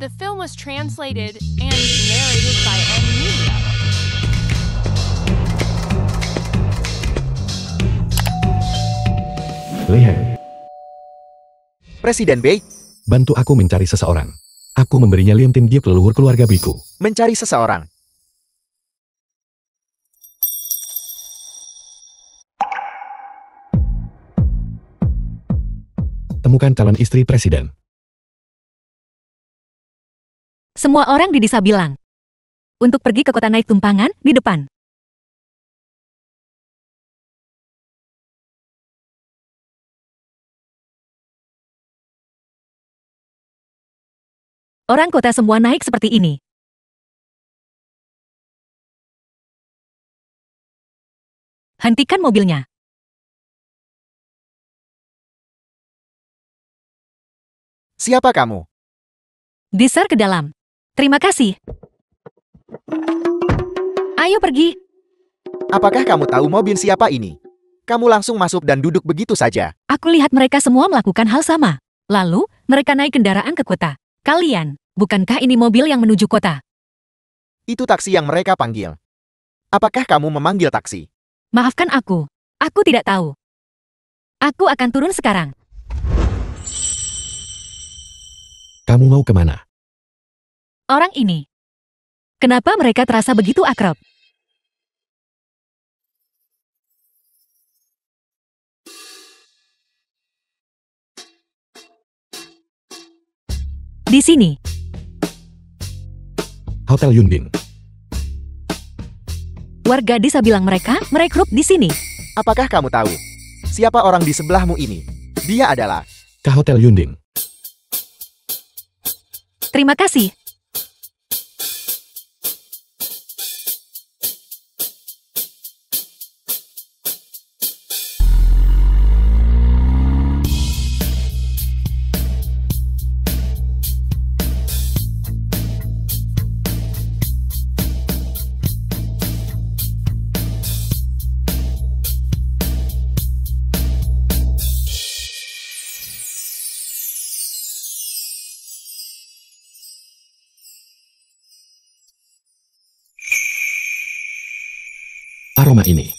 The film was translated and narrated by N Media. Lihat. Presiden Bei, Bantu aku mencari seseorang. Aku memberinya liantin gift leluhur keluarga biku. mencari seseorang. Temukan calon istri presiden. Semua orang di desa bilang untuk pergi ke kota naik tumpangan di depan. Orang kota semua naik seperti ini. Hentikan mobilnya. Siapa kamu? Diser ke dalam. Terima kasih. Ayo pergi. Apakah kamu tahu mobil siapa ini? Kamu langsung masuk dan duduk begitu saja. Aku lihat mereka semua melakukan hal sama. Lalu, mereka naik kendaraan ke kota. Kalian, bukankah ini mobil yang menuju kota? Itu taksi yang mereka panggil. Apakah kamu memanggil taksi? Maafkan aku. Aku tidak tahu. Aku akan turun sekarang. Kamu mau kemana? Orang ini. Kenapa mereka terasa begitu akrab? Di sini. Hotel Yundin. Warga desa bilang mereka merekrut di sini. Apakah kamu tahu? Siapa orang di sebelahmu ini? Dia adalah... Ke Hotel Yundin. Terima kasih. Aroma ini.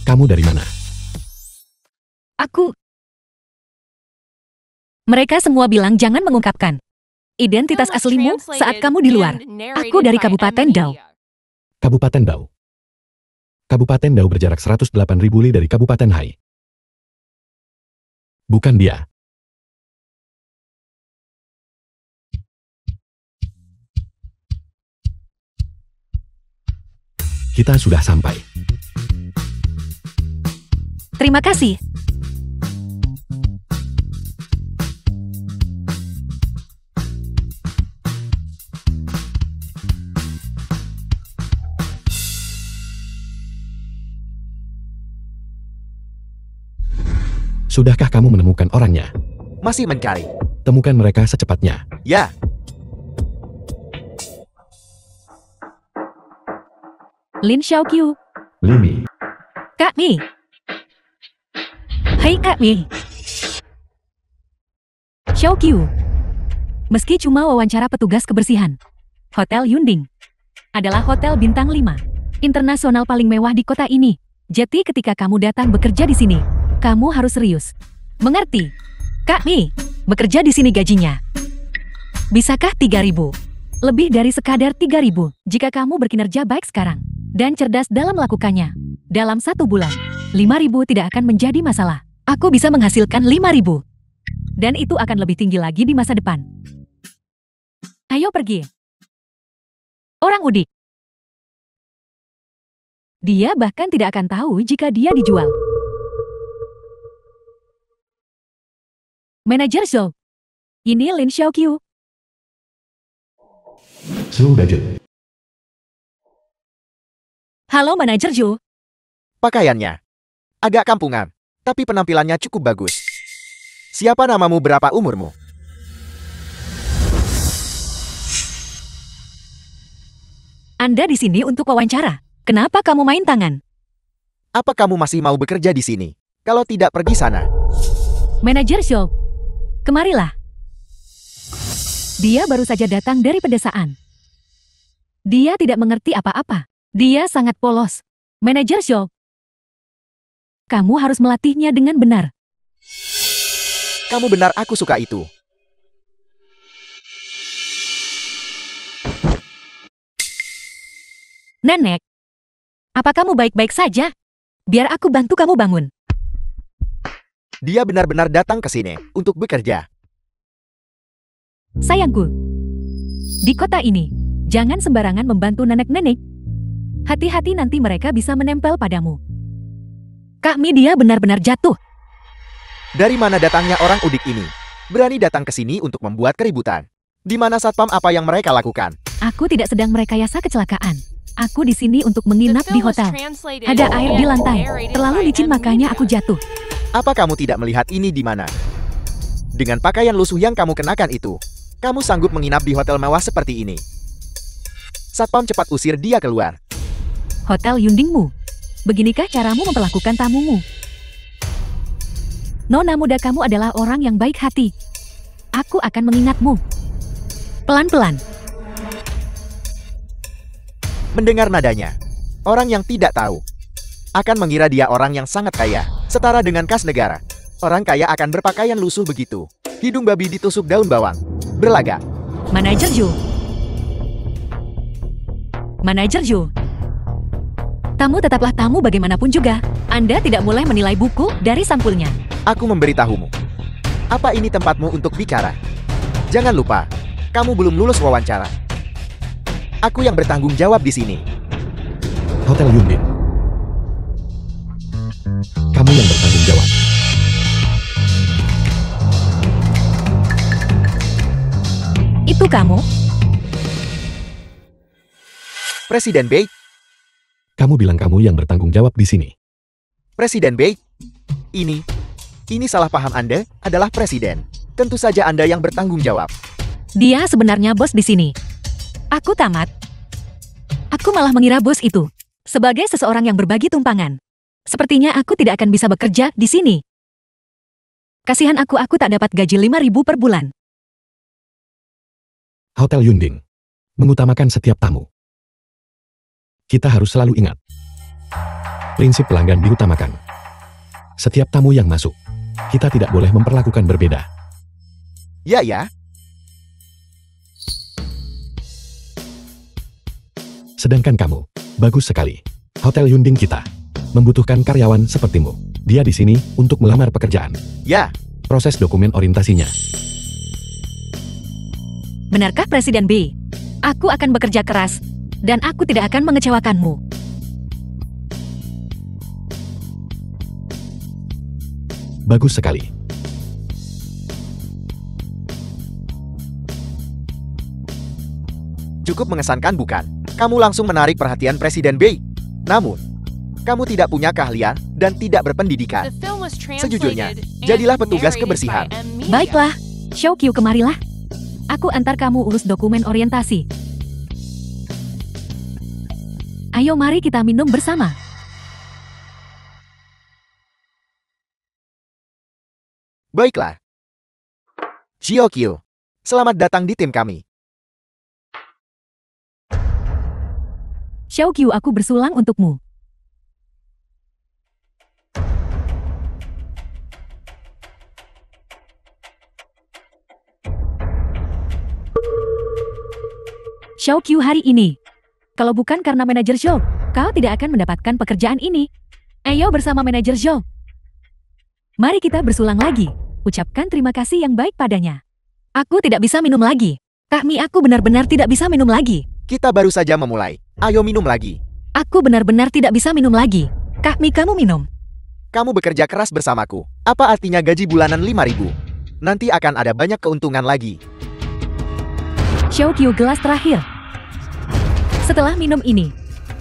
Kamu dari mana? Aku. Mereka semua bilang jangan mengungkapkan identitas aslimu saat kamu di luar. Aku dari Kabupaten Dao. Kabupaten Dao. Kabupaten Dao berjarak 108.000 li dari Kabupaten Hai. Bukan dia. Kita sudah sampai. Terima kasih. Sudahkah kamu menemukan orangnya? Masih mencari. Temukan mereka secepatnya. Ya, Lin Xiaoqiu. Limi. Kak Mi. Hai Kak Mi. Xiaoqiu. Meski cuma wawancara petugas kebersihan, Hotel Yunding adalah hotel bintang 5 internasional paling mewah di kota ini. Jadi ketika kamu datang bekerja di sini, kamu harus serius. Mengerti? Kak Mi, bekerja di sini gajinya. Bisakah 3.000? Lebih dari sekadar 3.000 jika kamu berkinerja baik sekarang dan cerdas dalam melakukannya. Dalam 1 bulan, 5.000 tidak akan menjadi masalah. Aku bisa menghasilkan 5.000. Dan itu akan lebih tinggi lagi di masa depan. Ayo pergi. Orang udik. Dia bahkan tidak akan tahu jika dia dijual. Manajer Zhou. Ini Lin Xiaoqiu. Slow budget. Halo Manajer Zhou. pakaiannya. Agak kampungan, tapi penampilannya cukup bagus. Siapa namamu, berapa umurmu? Anda di sini untuk wawancara. Kenapa kamu main tangan? Apa kamu masih mau bekerja di sini? Kalau tidak pergi sana. Manajer Zhou, kemarilah. Dia baru saja datang dari pedesaan. Dia tidak mengerti apa-apa. Dia sangat polos. Manajer Zhou, kamu harus melatihnya dengan benar. Kamu benar, aku suka itu. Nenek, apa kamu baik-baik saja? Biar aku bantu kamu bangun. Dia benar-benar datang ke sini untuk bekerja. Sayangku, di kota ini, jangan sembarangan membantu nenek-nenek. Hati-hati nanti mereka bisa menempel padamu. Kami dia benar-benar jatuh. Dari mana datangnya orang udik ini? Berani datang ke sini untuk membuat keributan. Di mana satpam, apa yang mereka lakukan? Aku tidak sedang merekayasa kecelakaan. Aku di sini untuk menginap The di film was hotel. translated Ada and air di lantai. narrated Terlalu by licin M. makanya Media. aku jatuh. Apa kamu tidak melihat ini di mana? Dengan pakaian lusuh yang kamu kenakan itu, kamu sanggup menginap di hotel mewah seperti ini. Satpam cepat usir dia keluar. Hotel Yundingmu. Beginikah caramu memperlakukan tamumu? Nona muda kamu adalah orang yang baik hati. Aku akan mengingatmu. Pelan-pelan. Mendengar nadanya, orang yang tidak tahu akan mengira dia orang yang sangat kaya, setara dengan kas negara. Orang kaya akan berpakaian lusuh begitu. Hidung babi ditusuk daun bawang. Berlagak. Manajer Zhou. Manajer Zhou. Tamu tetaplah tamu bagaimanapun juga. Anda tidak boleh menilai buku dari sampulnya. Aku memberitahumu. Apa ini tempatmu untuk bicara? Jangan lupa, kamu belum lulus wawancara. Aku yang bertanggung jawab di sini. Hotel Yunding. Kamu yang bertanggung jawab. Itu kamu? Presiden Bei, Kamu bilang kamu yang bertanggung jawab di sini. Presiden Bei. Ini salah paham Anda adalah presiden. Tentu saja Anda yang bertanggung jawab. Dia sebenarnya bos di sini. Aku tamat. Aku malah mengira bos itu sebagai seseorang yang berbagi tumpangan. Sepertinya aku tidak akan bisa bekerja di sini. Kasihan aku tak dapat gaji 5.000 per bulan. Hotel Yunding. Mengutamakan setiap tamu. Kita harus selalu ingat. Prinsip pelanggan diutamakan. Setiap tamu yang masuk, kita tidak boleh memperlakukan berbeda. Ya. Sedangkan kamu, bagus sekali. Hotel Yunding kita membutuhkan karyawan sepertimu. Dia di sini untuk melamar pekerjaan. Ya, Proses dokumen orientasinya. Benarkah Presiden B? Aku akan bekerja keras dan aku tidak akan mengecewakanmu. Bagus sekali. cukup mengesankan bukan? Kamu langsung menarik perhatian Presiden Bei. Namun, kamu tidak punya keahlian dan tidak berpendidikan. The film was Sejujurnya, translated and jadilah petugas narrated kebersihan. by M. Media. Baiklah, Xiaoqiu kemarilah. Aku antar kamu urus dokumen orientasi. Ayo mari kita minum bersama. Baiklah. Xiaoqiu, selamat datang di tim kami. Xiaoqiu, aku bersulang untukmu. Xiaoqiu, hari ini, kalau bukan karena manajer Zhou, kau tidak akan mendapatkan pekerjaan ini. Ayo bersama manajer Zhou. Mari kita bersulang lagi. Ucapkan terima kasih yang baik padanya. Aku tidak bisa minum lagi. Kak Mi, aku benar-benar tidak bisa minum lagi. Kita baru saja memulai. Ayo minum lagi. Aku benar-benar tidak bisa minum lagi. Kak Mi, kamu minum. Kamu bekerja keras bersamaku. Apa artinya gaji bulanan 5.000? Nanti akan ada banyak keuntungan lagi. Xiaoqiu, gelas terakhir. Setelah minum ini,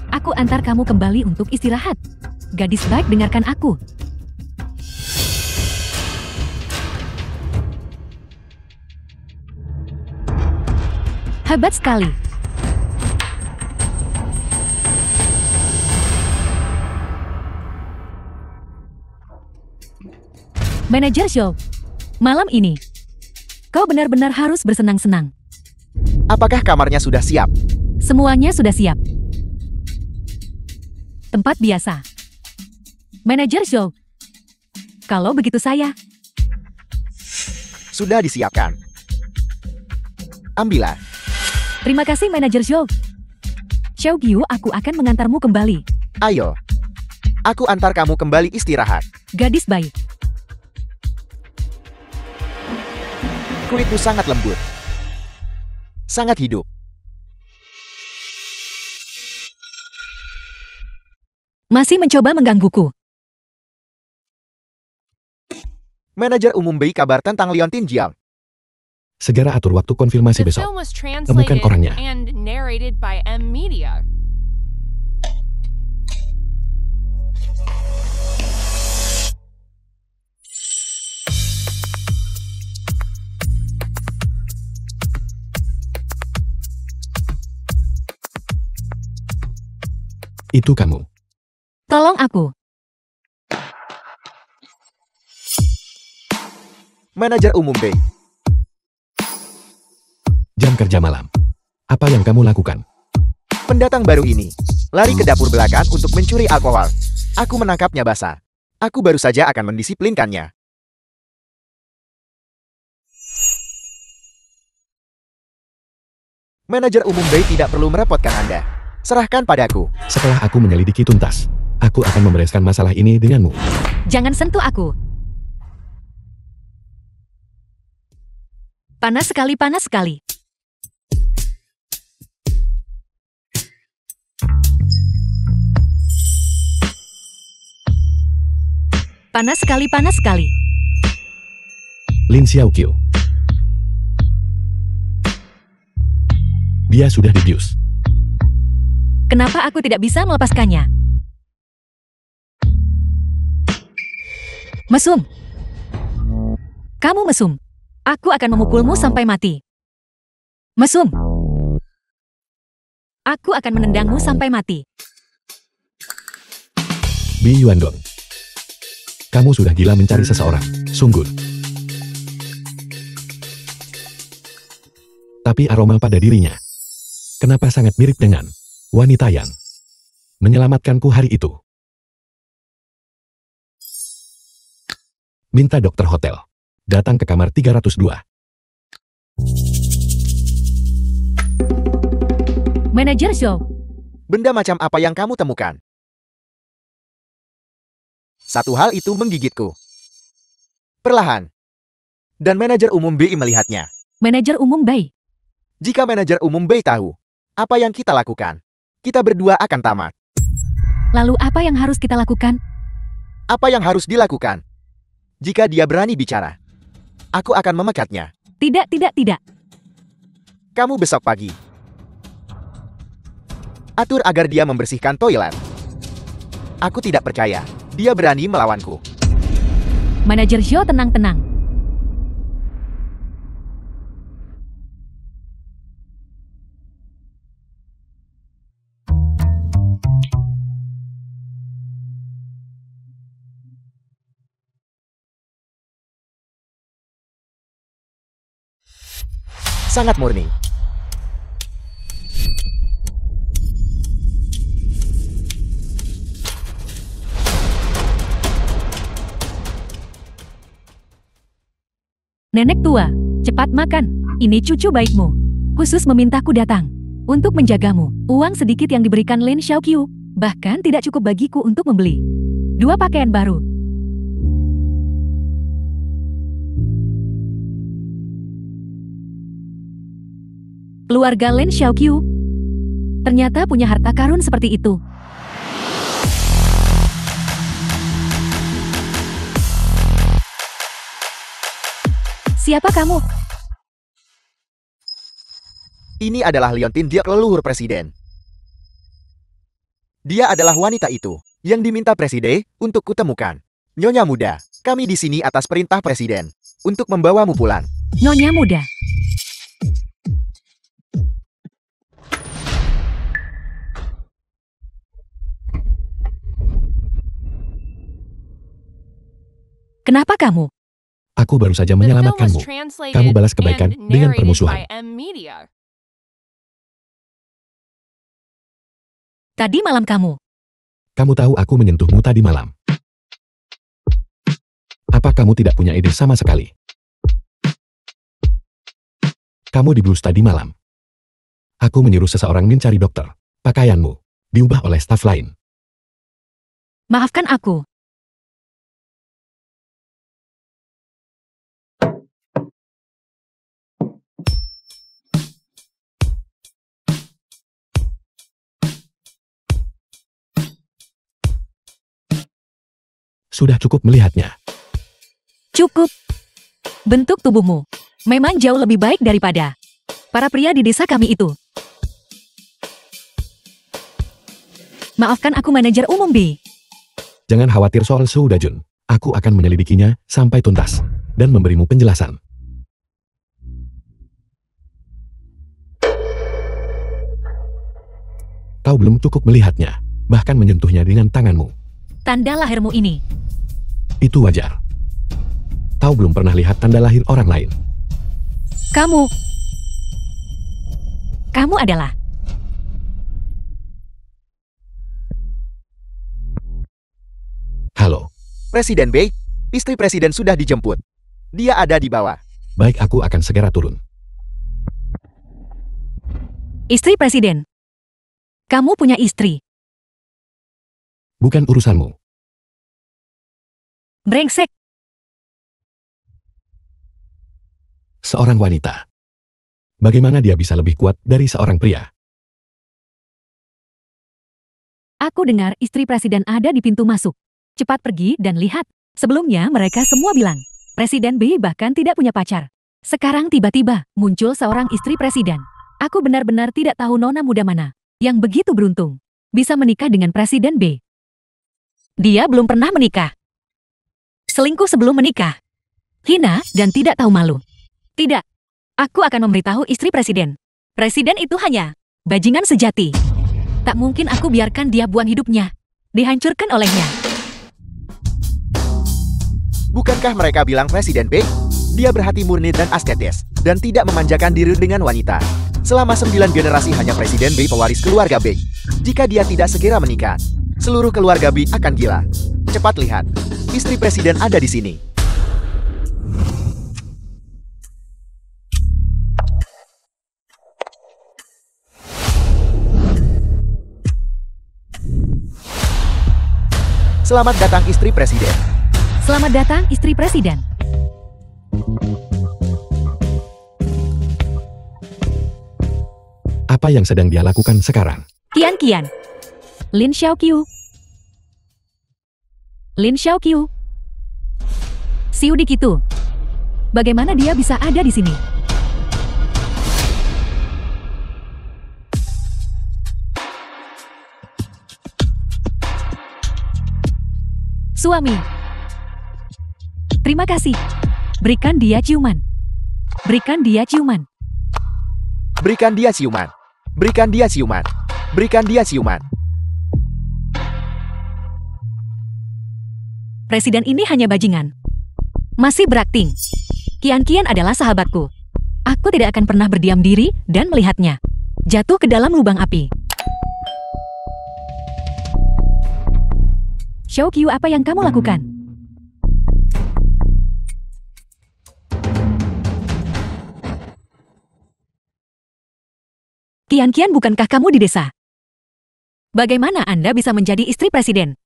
aku antar kamu kembali untuk istirahat. Gadis baik, dengarkan aku. Hebat sekali. Manajer Zhou, malam ini, kau benar-benar harus bersenang-senang. Apakah kamarnya sudah siap? Semuanya sudah siap. Tempat biasa. Manajer Zhou, kalau begitu saya, Sudah disiapkan. Ambillah. terima kasih Manajer Zhou. Xiao Qiu, aku akan mengantarmu kembali. Ayo. Aku antar kamu kembali istirahat. Gadis baik. Kulitmu sangat lembut. Sangat hidup. Masih mencoba menggangguku. Manajer umum BI kabar tentang Liontin Jiang. Segera atur waktu konfirmasi The besok. film was Temukan translated orangnya. and narrated by M Media. Itu kamu. Tolong aku. Manajer umum BI. Jam kerja malam. Apa yang kamu lakukan? Pendatang baru ini lari ke dapur belakang untuk mencuri alkohol. Aku menangkapnya basah. Aku baru saja akan mendisiplinkannya. Manajer umum BI tidak perlu merepotkan Anda. Serahkan padaku. Setelah aku menyelidiki tuntas, aku akan membereskan masalah ini denganmu. Jangan sentuh aku. Panas sekali, panas sekali. Panas sekali, panas sekali. Lin Xiaoqiu. Dia sudah dibius. Kenapa aku tidak bisa melepaskannya? Mesum. Kamu mesum. Aku akan memukulmu sampai mati. Mesum. Aku akan menendangmu sampai mati. Bi Yuandong. Kamu sudah gila mencari seseorang, sungguh. Tapi aroma pada dirinya, kenapa sangat mirip dengan wanita yang menyelamatkanku hari itu? Minta dokter hotel datang ke kamar 302. Manajer Zhou, Benda macam apa yang kamu temukan? Satu hal itu menggigitku. Perlahan. Dan manajer umum BI melihatnya. manajer umum Bai. Jika manajer umum BI tahu apa yang kita lakukan, kita berdua akan tamat. Lalu apa yang harus kita lakukan? Apa yang harus dilakukan? Jika dia berani bicara, aku akan memekatnya. Tidak, tidak, tidak. Kamu besok pagi. Atur agar dia membersihkan toilet. Aku tidak percaya. Dia berani melawanku. Manajer Zhou, tenang-tenang. Sangat murni. Nenek tua, cepat makan. Ini cucu baikmu. Khusus memintaku datang untuk menjagamu. Uang sedikit yang diberikan Lin Xiaoqiu bahkan tidak cukup bagiku untuk membeli 2 pakaian baru. Keluarga Lin Xiaoqiu ternyata punya harta karun seperti itu. Siapa kamu? Ini adalah Liontin Jiang, leluhur presiden. Dia adalah wanita itu yang diminta presiden untuk kutemukan. Nyonya muda, kami di sini atas perintah presiden untuk membawamu pulang. Nyonya muda. Kenapa kamu Aku baru saja The film was menyelamatkanmu. translated Kamu balas kebaikan and dengan narrated permusuhan. by M Media. Tadi malam kamu. Kamu tahu aku menyentuhmu tadi malam. Apa kamu tidak punya ide sama sekali? Kamu dibius tadi malam. Aku menyuruh seseorang mencari dokter. Pakaianmu diubah oleh staf lain. Maafkan aku. Sudah cukup melihatnya. Cukup. Bentuk tubuhmu memang jauh lebih baik daripada para pria di desa kami itu. Maafkan aku manajer umum B. Jangan khawatir soal Su Dajun. Aku akan menyelidikinya sampai tuntas dan memberimu penjelasan. Kau belum cukup melihatnya, bahkan menyentuhnya dengan tanganmu. Tanda lahirmu ini. Itu wajar. Kau belum pernah lihat tanda lahir orang lain. Kamu adalah Halo, Presiden Bei, istri presiden sudah dijemput. Dia ada di bawah. baik aku akan segera turun. istri presiden. Kamu punya istri. Bukan urusanmu. Brengsek. Seorang wanita. Bagaimana dia bisa lebih kuat dari seorang pria? Aku dengar istri presiden ada di pintu masuk. Cepat pergi dan lihat. Sebelumnya mereka semua bilang, Presiden B bahkan tidak punya pacar. Sekarang tiba-tiba muncul seorang istri presiden. Aku benar-benar tidak tahu nona muda mana yang begitu beruntung bisa menikah dengan Presiden B. Dia belum pernah menikah. Selingkuh sebelum menikah. Hina dan tidak tahu malu. Tidak. Aku akan memberitahu istri presiden. Presiden itu hanya bajingan sejati. Tak mungkin aku biarkan dia buang hidupnya. Dihancurkan olehnya. Bukankah mereka bilang Presiden Bei? Dia berhati murni dan asketis, dan tidak memanjakan diri dengan wanita. Selama 9 generasi hanya Presiden Bei pewaris keluarga Bei. Jika dia tidak segera menikah, seluruh keluarga Bei akan gila. Cepat lihat, istri presiden ada di sini. Selamat datang istri presiden. Selamat datang istri presiden. Apa yang sedang dia lakukan sekarang? Kian. Lin Xiaoqiu. Lin Xiaoqiu. Xiu Dikitu. Bagaimana dia bisa ada di sini? Suami. Terima kasih. Berikan dia ciuman. Berikan dia ciuman. Berikan dia ciuman. Berikan dia ciuman. Berikan dia ciuman. Presiden ini hanya bajingan. Masih berakting. Kian adalah sahabatku. Aku tidak akan pernah berdiam diri dan melihatnya jatuh ke dalam lubang api. Xiaoqiu, apa yang kamu lakukan? Kian, bukankah kamu di desa? Bagaimana Anda bisa menjadi istri presiden?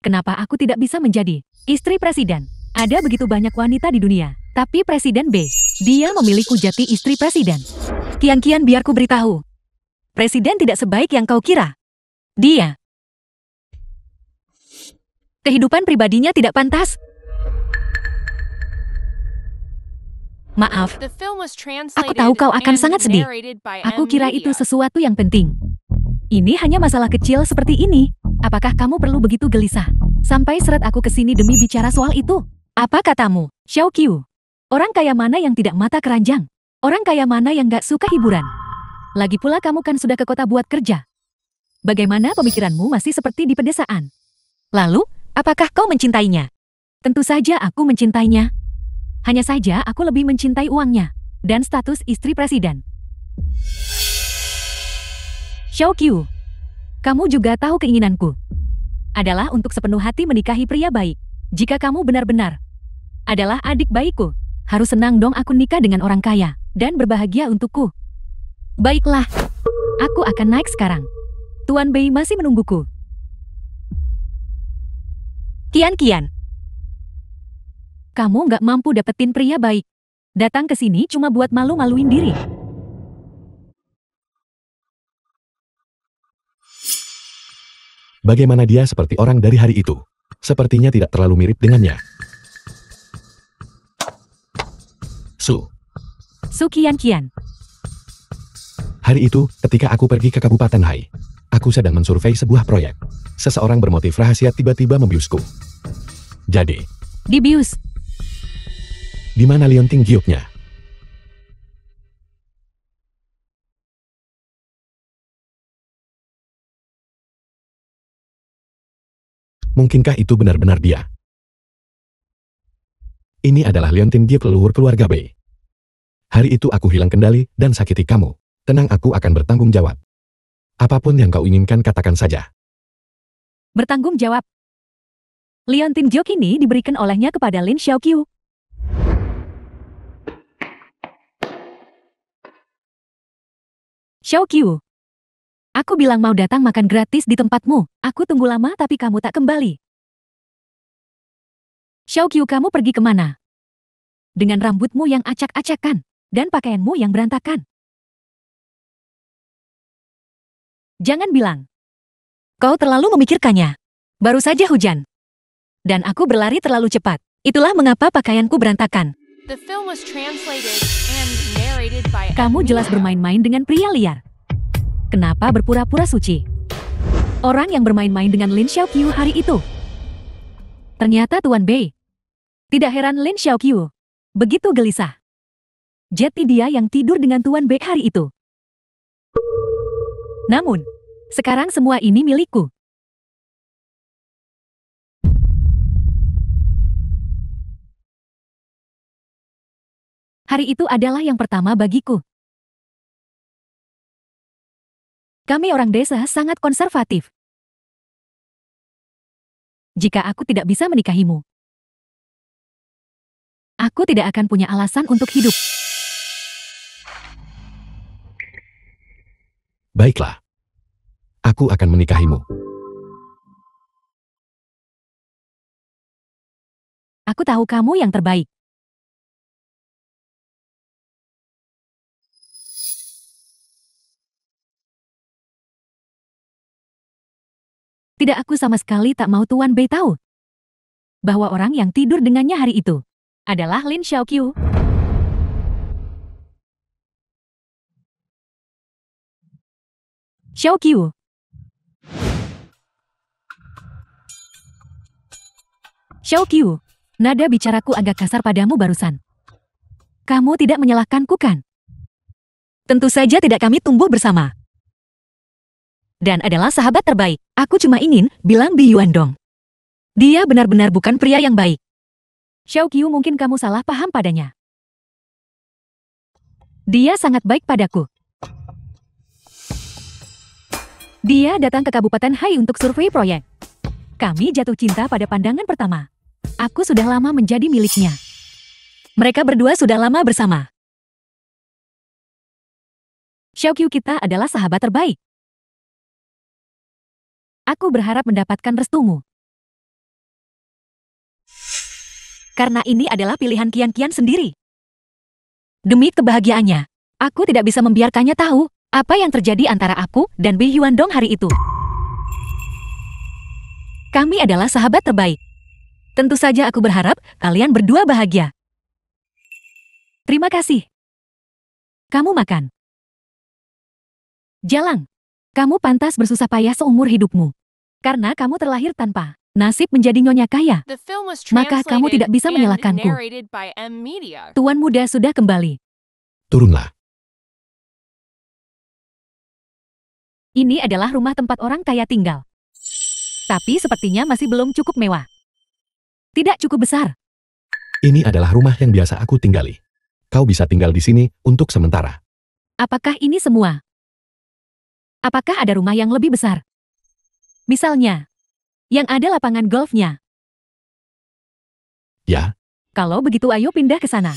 Kenapa aku tidak bisa menjadi istri presiden? Ada begitu banyak wanita di dunia, tapi Presiden B, dia memiliki jati istri presiden. Kian, biar ku beritahu. Presiden tidak sebaik yang kau kira. Dia kehidupan pribadinya tidak pantas. Maaf, The film was aku translated tahu kau akan and sangat sedih. narrated by Aku M kira itu Media. sesuatu yang penting. Ini hanya masalah kecil seperti ini. Apakah kamu perlu begitu gelisah? Sampai seret aku ke sini demi bicara soal itu. Apa katamu, Xiaoqiu? Orang kaya mana yang tidak mata keranjang? Orang kaya mana yang gak suka hiburan? Lagi pula kamu kan sudah ke kota buat kerja. Bagaimana pemikiranmu masih seperti di pedesaan? Lalu, apakah kau mencintainya? Tentu saja aku mencintainya. Hanya saja aku lebih mencintai uangnya dan status istri presiden. Xiao Qiu, kamu juga tahu keinginanku adalah untuk sepenuh hati menikahi pria baik. Jika kamu benar-benar adalah adik baikku, harus senang dong aku nikah dengan orang kaya dan berbahagia untukku. Baiklah, aku akan naik sekarang. Tuan Bei masih menungguku. Kian, kamu nggak mampu dapetin pria baik. Datang ke sini cuma buat malu-maluin diri. Bagaimana dia seperti orang dari hari itu? Sepertinya tidak terlalu mirip dengannya. Su Kian. Hari itu, ketika aku pergi ke Kabupaten Hai, aku sedang mensurvei sebuah proyek. Seseorang bermotif rahasia tiba-tiba membiusku. Jadi, Dibius. di mana lionting gioknya? Mungkinkah itu benar-benar dia? Ini adalah liontin giok leluhur keluarga Bei. Hari itu aku hilang kendali dan sakiti kamu. Tenang, aku akan bertanggung jawab. Apapun yang kau inginkan katakan saja. Bertanggung jawab. Liontin Giok ini diberikan olehnya kepada Lin Xiaoqiu. Xiaoqiu, aku bilang mau datang makan gratis di tempatmu. Aku tunggu lama tapi kamu tak kembali. Xiaoqiu, kamu pergi kemana? Dengan rambutmu yang acak-acakan dan pakaianmu yang berantakan. Jangan bilang. Kau terlalu memikirkannya. Baru saja hujan. Dan aku berlari terlalu cepat. Itulah mengapa pakaianku berantakan. The film was translated and narrated by Kamu jelas bermain-main dengan pria liar. Kenapa berpura-pura suci? Orang yang bermain-main dengan Lin Xiaoqiu hari itu. Ternyata Tuan Bei. Tidak heran Lin Xiaoqiu begitu gelisah. Jadi dia yang tidur dengan Tuan Bei hari itu. Namun, sekarang semua ini milikku. Hari itu adalah yang pertama bagiku. Kami orang desa sangat konservatif. Jika aku tidak bisa menikahimu, aku tidak akan punya alasan untuk hidup. Baiklah. Aku akan menikahimu. Aku tahu kamu yang terbaik. Tidak, aku sama sekali tak mau Tuan Bei tahu bahwa orang yang tidur dengannya hari itu adalah Lin Xiaoqiu. Xiaoqiu. Xiaoqiu, nada bicaraku agak kasar padamu barusan. Kamu tidak menyalahkanku kan? Tentu saja tidak, kami tumbuh bersama. Dan adalah sahabat terbaik. Aku cuma ingin bilang Bi Yuandong. Dia benar-benar bukan pria yang baik. Xiaoqiu, mungkin kamu salah paham padanya. Dia sangat baik padaku. Dia datang ke Kabupaten Hai untuk survei proyek. Kami jatuh cinta pada pandangan pertama. Aku sudah lama menjadi miliknya. Mereka berdua sudah lama bersama. Xiaoqiu, kita adalah sahabat terbaik. Aku berharap mendapatkan restumu. Karena ini adalah pilihan Kian sendiri. Demi kebahagiaannya, aku tidak bisa membiarkannya tahu apa yang terjadi antara aku dan Bi Yuandong hari itu. Kami adalah sahabat terbaik. Tentu saja aku berharap kalian berdua bahagia. Terima kasih. Kamu makan. Jalang. Kamu pantas bersusah payah seumur hidupmu. Karena kamu terlahir tanpa nasib menjadi nyonya kaya. The film was Maka kamu translated tidak bisa and menyalahkanku. narrated by M Media. Tuan muda sudah kembali. Turunlah. Ini adalah rumah tempat orang kaya tinggal. Tapi sepertinya masih belum cukup mewah. Tidak cukup besar. Ini adalah rumah yang biasa aku tinggali. Kau bisa tinggal di sini untuk sementara. Apakah ini semua? Apakah ada rumah yang lebih besar? Misalnya, yang ada lapangan golfnya. Ya, Kalau begitu ayo pindah ke sana.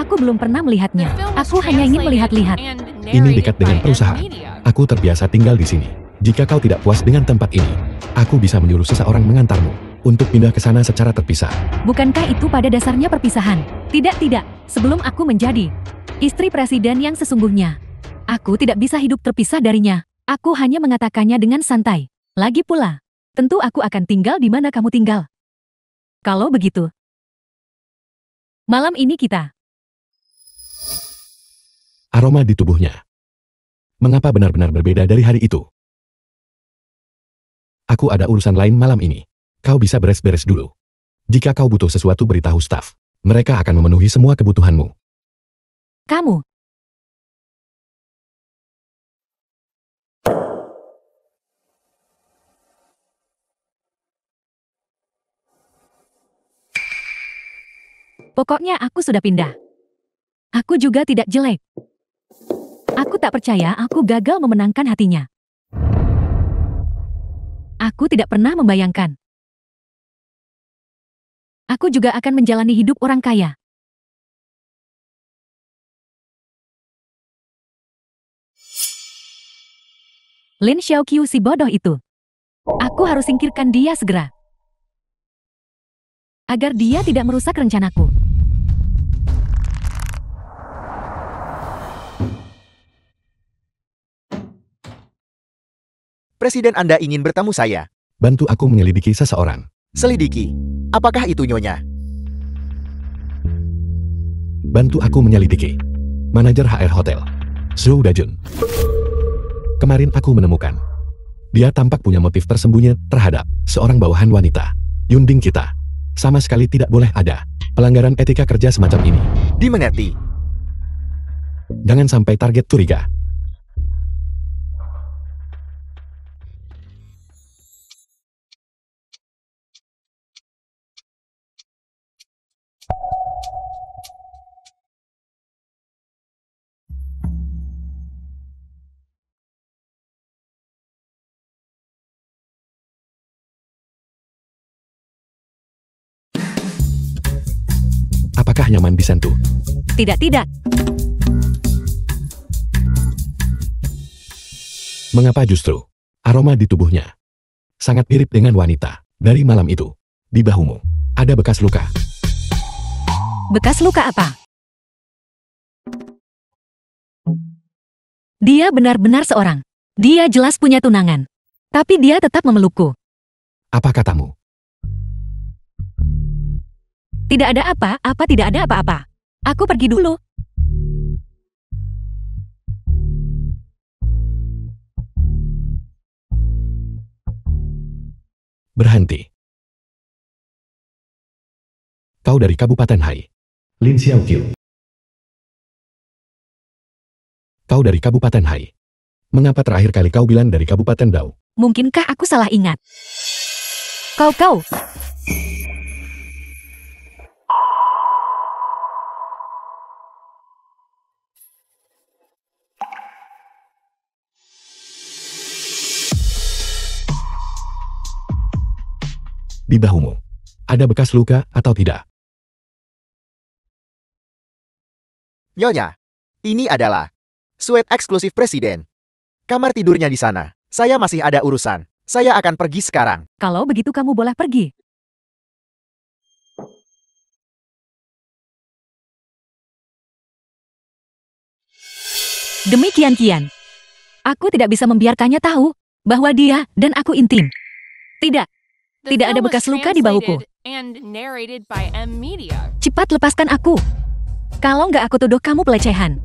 Aku belum pernah melihatnya. Aku hanya ingin melihat-lihat. ini dekat dengan perusahaan. Aku terbiasa tinggal di sini. Jika kau tidak puas dengan tempat ini, aku bisa menyuruh seseorang mengantarmu untuk pindah ke sana secara terpisah. Bukankah itu pada dasarnya perpisahan? Tidak. Sebelum aku menjadi istri presiden yang sesungguhnya, aku tidak bisa hidup terpisah darinya. Aku hanya mengatakannya dengan santai. Lagi pula, tentu aku akan tinggal di mana kamu tinggal. Kalau begitu, malam ini kita. Aroma di tubuhnya. Mengapa benar-benar berbeda dari hari itu? Aku ada urusan lain malam ini. Kau bisa beres-beres dulu. Jika kau butuh sesuatu beritahu staf. Mereka akan memenuhi semua kebutuhanmu. Kamu. Pokoknya aku sudah pindah. Aku juga tidak jelek. Aku tak percaya aku gagal memenangkan hatinya. Aku tidak pernah membayangkan. Aku juga akan menjalani hidup orang kaya. Lin Xiaoqiu si bodoh itu. Aku harus singkirkan dia segera. Agar dia tidak merusak rencanaku. Presiden Anda ingin bertemu saya. Bantu aku menyelidiki seseorang. Selidiki. Apakah itu nyonya? Bantu aku menyelidiki. Manajer HR Hotel. Zhou Dajun. Kemarin aku menemukan. Dia tampak punya motif tersembunyi terhadap seorang bawahan wanita. Yunding kita. Sama sekali tidak boleh ada pelanggaran etika kerja semacam ini. Dimengerti. Jangan sampai target curiga. Apakah nyaman disentuh? Tidak. Mengapa justru aroma di tubuhnya sangat mirip dengan wanita dari malam itu? Di bahumu ada bekas luka. Bekas luka apa? Dia benar-benar seorang. Dia jelas punya tunangan. Tapi dia tetap memelukku. Apa katamu? Tidak ada apa-apa, tidak ada apa-apa. Aku pergi dulu. Berhenti. Kau dari Kabupaten Hai. Lin Xiaoqiu. Kau dari Kabupaten Hai. Mengapa terakhir kali kau bilang dari Kabupaten Dao? Mungkinkah aku salah ingat? Kau. Di bahumu ada bekas luka atau tidak? Nyonya, ini adalah suite eksklusif presiden. Kamar tidurnya di sana. Saya masih ada urusan. Saya akan pergi sekarang. Kalau begitu kamu boleh pergi. Demikian. Aku tidak bisa membiarkannya tahu bahwa dia dan aku intim. Tidak ada bekas luka di bahuku. Cepat lepaskan aku. Kalau nggak aku tuduh kamu pelecehan.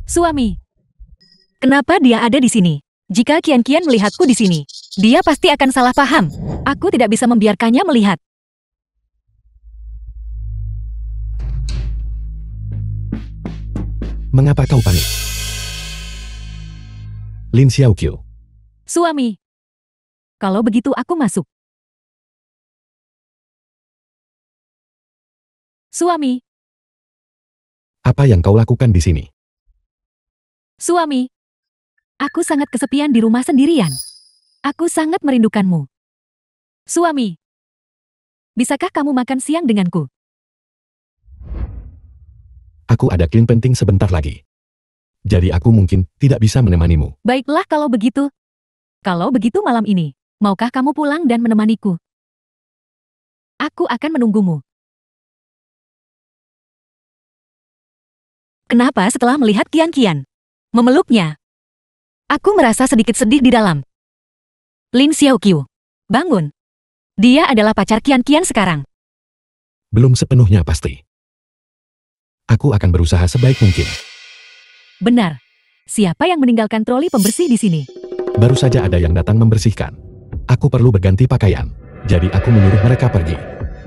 Suami. Kenapa dia ada di sini? Jika Kian melihatku di sini, dia pasti akan salah paham. Aku tidak bisa membiarkannya melihat. Mengapa kau panik? Lin Xiaoqiu. Suami. Kalau begitu aku masuk. Suami. Apa yang kau lakukan di sini? Suami. Aku sangat kesepian di rumah sendirian. Aku sangat merindukanmu. Suami. Bisakah kamu makan siang denganku? Aku ada klien penting sebentar lagi. Jadi aku mungkin tidak bisa menemanimu. Baiklah kalau begitu. Kalau begitu malam ini, maukah kamu pulang dan menemaniku? Aku akan menunggumu. Kenapa setelah melihat Kian memeluknya? Aku merasa sedikit sedih di dalam. Lin Xiaoqiu, bangun. Dia adalah pacar Kian sekarang. Belum sepenuhnya pasti. Aku akan berusaha sebaik mungkin. Benar. Siapa yang meninggalkan troli pembersih di sini? Baru saja ada yang datang membersihkan. Aku perlu berganti pakaian. Jadi aku menyuruh mereka pergi.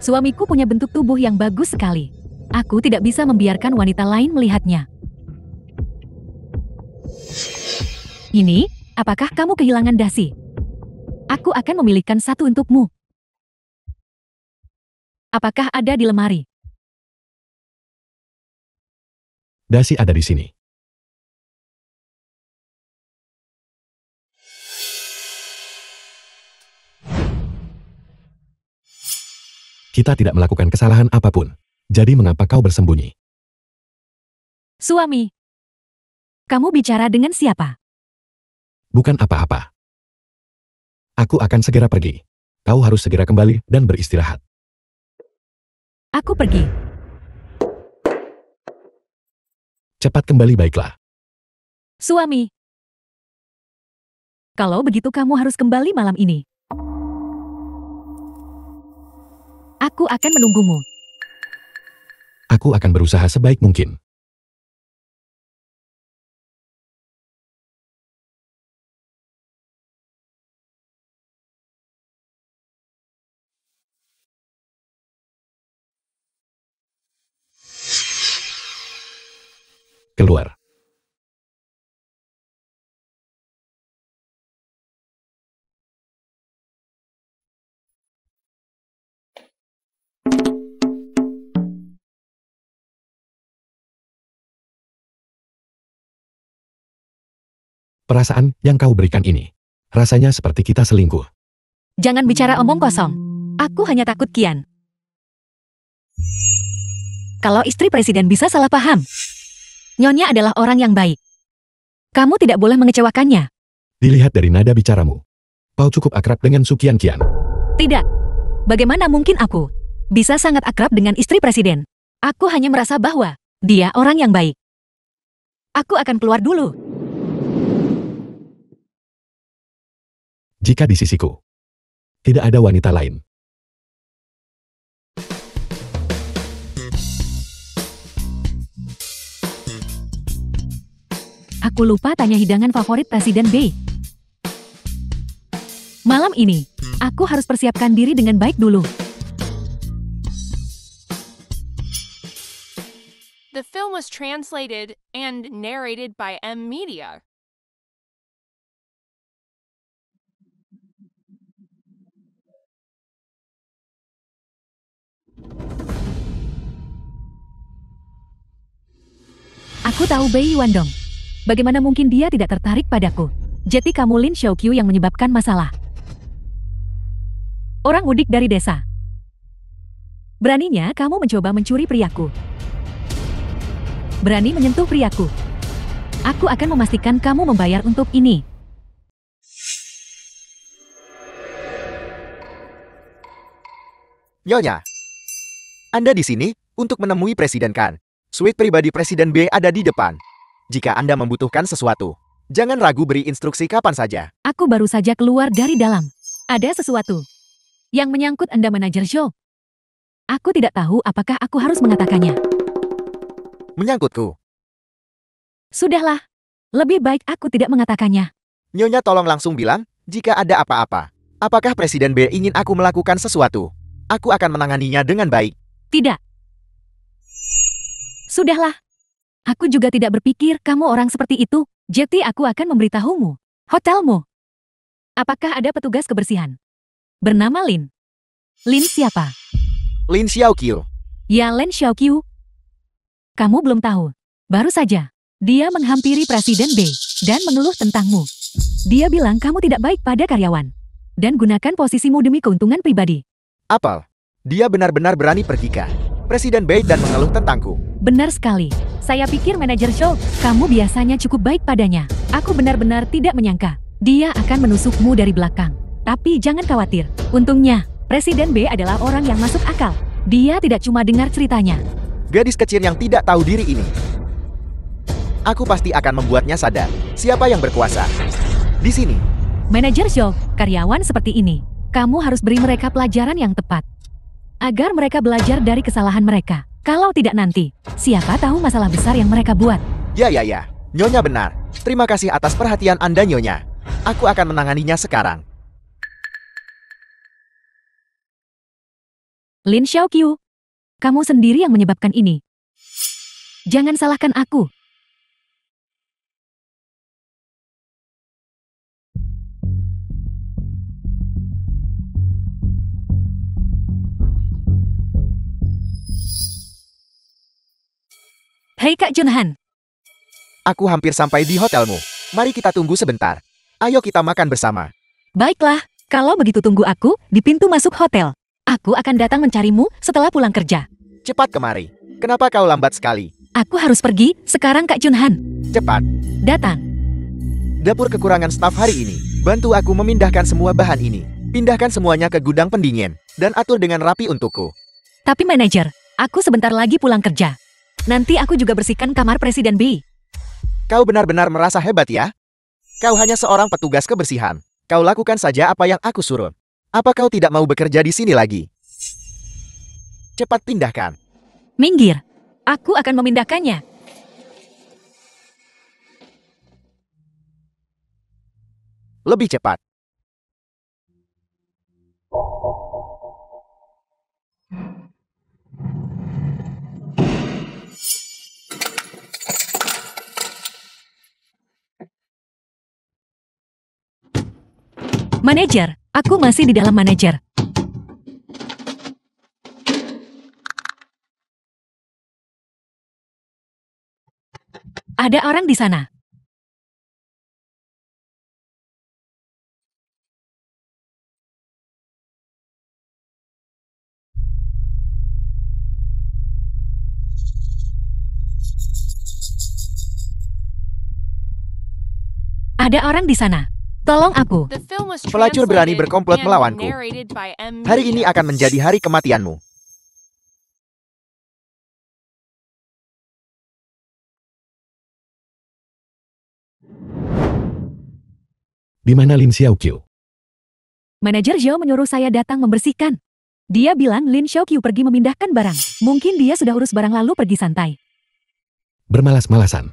Suamiku punya bentuk tubuh yang bagus sekali. Aku tidak bisa membiarkan wanita lain melihatnya. Ini, apakah kamu kehilangan dasi? Aku akan memilihkan satu untukmu. Apakah ada di lemari? Dasi ada di sini. Kita tidak melakukan kesalahan apapun. Jadi mengapa kau bersembunyi? Suami. Kamu bicara dengan siapa? Bukan apa-apa. Aku akan segera pergi. Kau harus segera kembali dan beristirahat. Aku pergi. Cepat kembali baiklah. Suami. Kalau begitu kamu harus kembali malam ini. Aku akan menunggumu. Aku akan berusaha sebaik mungkin. Keluar. Perasaan yang kau berikan ini, rasanya seperti kita selingkuh. Jangan bicara omong kosong. Aku hanya takut Kian. Kalau istri presiden bisa salah paham. Nyonya adalah orang yang baik. Kamu tidak boleh mengecewakannya. Dilihat dari nada bicaramu, kau cukup akrab dengan Sukian Kian. Tidak. Bagaimana mungkin aku bisa sangat akrab dengan istri presiden? Aku hanya merasa bahwa dia orang yang baik. Aku akan keluar dulu. Jika di sisiku, tidak ada wanita lain. Aku lupa tanya hidangan favorit Presiden B. Malam ini, aku harus persiapkan diri dengan baik dulu. The film was translated and narrated by M Media. Aku tahu Bei Wandong. Bagaimana mungkin dia tidak tertarik padaku? Jadi kamu Lin Xiaoqiu yang menyebabkan masalah. Orang mudik dari desa. Beraninya kamu mencoba mencuri priaku. Berani menyentuh priaku. Aku akan memastikan kamu membayar untuk ini. Nyonya, Anda di sini untuk menemui Presiden Kan. Suite pribadi Presiden B ada di depan. Jika Anda membutuhkan sesuatu, jangan ragu beri instruksi kapan saja. Aku baru saja keluar dari dalam. Ada sesuatu yang menyangkut Anda manajer show. Aku tidak tahu apakah aku harus mengatakannya. Menyangkutku. Sudahlah, lebih baik aku tidak mengatakannya. Nyonya tolong langsung bilang, jika ada apa-apa. Apakah Presiden B ingin aku melakukan sesuatu? Aku akan menanganinya dengan baik. Tidak. Sudahlah. Aku juga tidak berpikir kamu orang seperti itu. Jadi aku akan memberitahumu. Hotelmu. Apakah ada petugas kebersihan? Bernama Lin. Lin siapa? Lin Xiaoqiu. Ya, Lin Xiaoqiu. Kamu belum tahu. Baru saja, dia menghampiri Presiden B dan mengeluh tentangmu. Dia bilang kamu tidak baik pada karyawan. Dan gunakan posisimu demi keuntungan pribadi. Apel, dia benar-benar berani pergi ke Presiden Bei dan mengeluh tentangku. Benar sekali. Saya pikir manajer show, kamu biasanya cukup baik padanya. Aku benar-benar tidak menyangka. Dia akan menusukmu dari belakang. Tapi jangan khawatir. Untungnya, Presiden B adalah orang yang masuk akal. Dia tidak cuma dengar ceritanya. Gadis kecil yang tidak tahu diri ini. Aku pasti akan membuatnya sadar siapa yang berkuasa. Di sini. Manajer show, karyawan seperti ini. Kamu harus beri mereka pelajaran yang tepat. Agar mereka belajar dari kesalahan mereka. Kalau tidak nanti, siapa tahu masalah besar yang mereka buat. Ya. Nyonya benar. Terima kasih atas perhatian Anda, Nyonya. Aku akan menanganinya sekarang. Lin Xiaoqiu, kamu sendiri yang menyebabkan ini. Jangan salahkan aku. Hei Kak Junhan. Aku hampir sampai di hotelmu. Mari kita tunggu sebentar. Ayo kita makan bersama. Baiklah, kalau begitu tunggu aku di pintu masuk hotel. Aku akan datang mencarimu setelah pulang kerja. Cepat kemari. Kenapa kau lambat sekali? Aku harus pergi sekarang Kak Junhan. Cepat. Datang. Dapur kekurangan staf hari ini. Bantu aku memindahkan semua bahan ini. Pindahkan semuanya ke gudang pendingin. Dan atur dengan rapi untukku. Tapi manajer, aku sebentar lagi pulang kerja. Nanti aku juga bersihkan kamar Presiden B. Kau benar-benar merasa hebat ya? Kau hanya seorang petugas kebersihan. Kau lakukan saja apa yang aku suruh. Apa kau tidak mau bekerja di sini lagi? Cepat pindahkan. Minggir. Aku akan memindahkannya. Lebih cepat. Manajer, aku masih di dalam manajer. Ada orang di sana. Ada orang di sana. Tolong aku. Pelacur berani berkomplot melawanku. Hari ini akan menjadi hari kematianmu. Di mana Lin Xiaoqiu? Manajer Zhou menyuruh saya datang membersihkan. Dia bilang Lin Xiaoqiu pergi memindahkan barang. Mungkin dia sudah urus barang lalu pergi santai. Bermalas-malasan.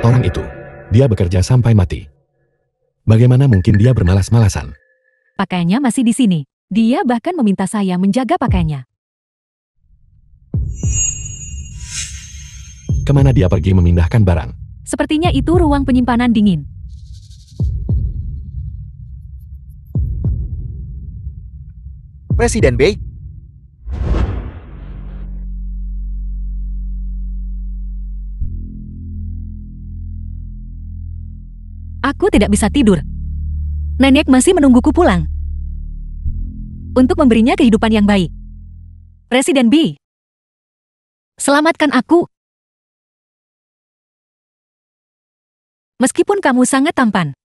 Orang itu, dia bekerja sampai mati. Bagaimana mungkin dia bermalas-malasan? Pakaiannya masih di sini. Dia bahkan meminta saya menjaga pakaiannya. Kemana dia pergi memindahkan barang? Sepertinya itu ruang penyimpanan dingin. Presiden Bei. Aku tidak bisa tidur. Nenek masih menungguku pulang. Untuk memberinya kehidupan yang baik. Presiden B. Selamatkan aku. Meskipun kamu sangat tampan.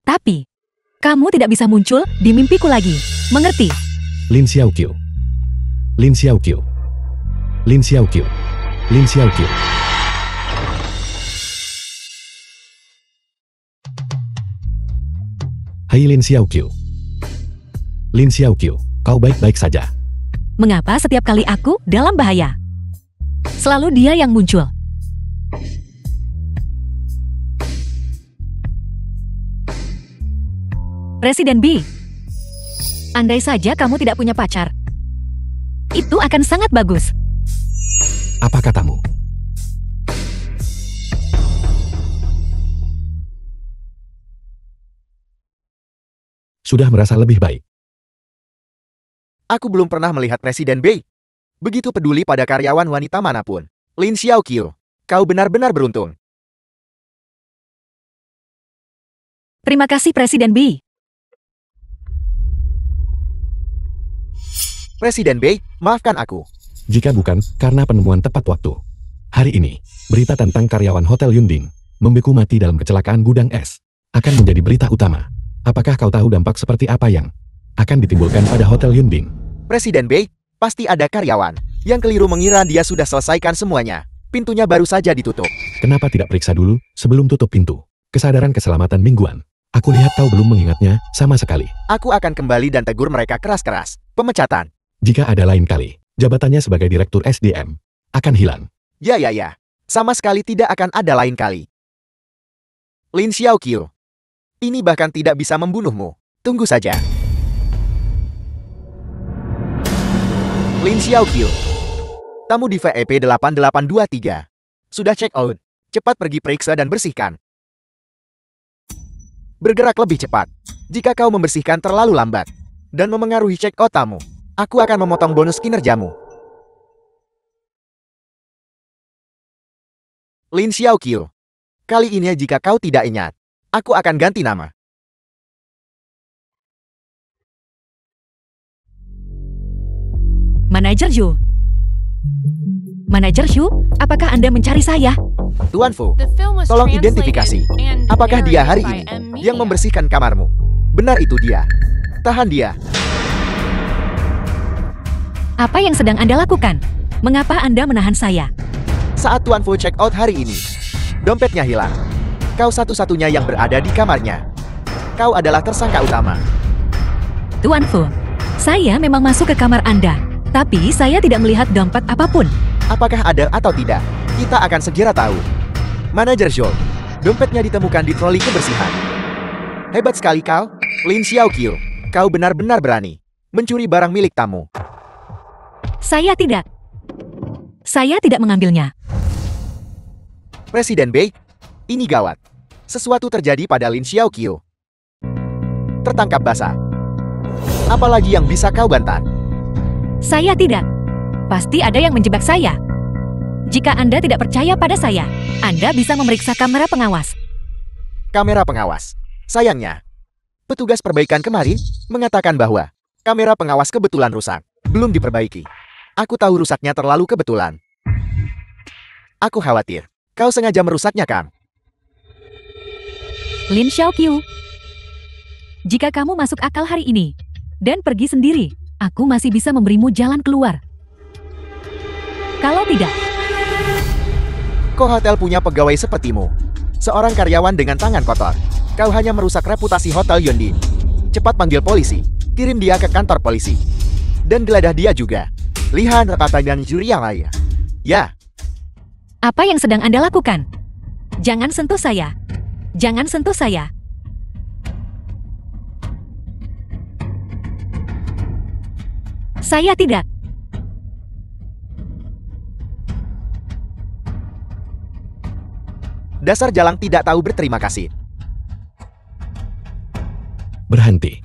Tapi, kamu tidak bisa muncul di mimpiku lagi. Mengerti? Lin Xiaoqiu. Lin Xiaoqiu. Lin Xiaoqiu. Lin Xiaoqiu. Hai Lin Xiaoqiu. Lin Xiaoqiu, kau baik-baik saja. Mengapa setiap kali aku dalam bahaya? Selalu dia yang muncul. Presiden B. Andai saja kamu tidak punya pacar. Itu akan sangat bagus. Apa katamu? sudah merasa lebih baik. Aku belum pernah melihat Presiden Bei begitu peduli pada karyawan wanita manapun. Lin Xiaoqiu, kau benar-benar beruntung. Terima kasih Presiden Bei. Presiden Bei, maafkan aku. Jika bukan karena penemuan tepat waktu. Hari ini, berita tentang karyawan Hotel Yunding membeku mati dalam kecelakaan gudang es akan menjadi berita utama. Apakah kau tahu dampak seperti apa yang akan ditimbulkan pada Hotel Yunding? Presiden Bei, pasti ada karyawan yang keliru mengira dia sudah selesaikan semuanya. Pintunya baru saja ditutup. Kenapa tidak periksa dulu sebelum tutup pintu? Kesadaran keselamatan mingguan. Aku lihat kau belum mengingatnya sama sekali. Aku akan kembali dan tegur mereka keras-keras. Pemecatan. Jika ada lain kali, jabatannya sebagai Direktur SDM akan hilang. Ya. Sama sekali tidak akan ada lain kali. Lin Xiaoqiu, ini bahkan tidak bisa membunuhmu. Tunggu saja. Lin Xiaoqiu, tamu di VIP 8823. Sudah check out. Cepat pergi periksa dan bersihkan. Bergerak lebih cepat. Jika kau membersihkan terlalu lambat dan memengaruhi check out tamu, aku akan memotong bonus kinerjamu. Lin Xiaoqiu, kali ini jika kau tidak ingat, aku akan ganti nama. Manajer Zhu. Manajer Zhu, apakah Anda mencari saya? Tuan Fu, The film was tolong translated identifikasi. and Apakah dia hari narrated ini by M. yang Media. membersihkan kamarmu? Benar itu dia. Tahan dia. Apa yang sedang Anda lakukan? Mengapa Anda menahan saya? Saat Tuan Fu check out hari ini, dompetnya hilang. Kau satu-satunya yang berada di kamarnya. Kau adalah tersangka utama. Tuan Fu, saya memang masuk ke kamar Anda, tapi saya tidak melihat dompet apapun. Apakah ada atau tidak? Kita akan segera tahu. Manajer Zhou, dompetnya ditemukan di troli kebersihan. Hebat sekali kau, Lin Xiaoqiu. Kau benar-benar berani mencuri barang milik tamu. Saya tidak. Saya tidak mengambilnya. Presiden Bei, ini gawat. Sesuatu terjadi pada Lin Xiaoqiu. Tertangkap basah. Apalagi yang bisa kau bantah? Saya tidak. Pasti ada yang menjebak saya. Jika Anda tidak percaya pada saya, Anda bisa memeriksa kamera pengawas. Kamera pengawas. Sayangnya, petugas perbaikan kemarin mengatakan bahwa kamera pengawas kebetulan rusak, belum diperbaiki. Aku tahu rusaknya terlalu kebetulan. Aku khawatir kau sengaja merusaknya, Kang. Lin Xiaoqiu, jika kamu masuk akal hari ini dan pergi sendiri, aku masih bisa memberimu jalan keluar. Kalau tidak, Kok hotel punya pegawai sepertimu? Seorang karyawan dengan tangan kotor. Kau hanya merusak reputasi Hotel Yunding. Cepat panggil polisi. Kirim dia ke kantor polisi. Dan geledah dia juga. Lihat kata dan juri yang lain. Ya, apa yang sedang Anda lakukan? Jangan sentuh saya. Jangan sentuh saya. Saya tidak. dasar jalang tidak tahu berterima kasih. Berhenti.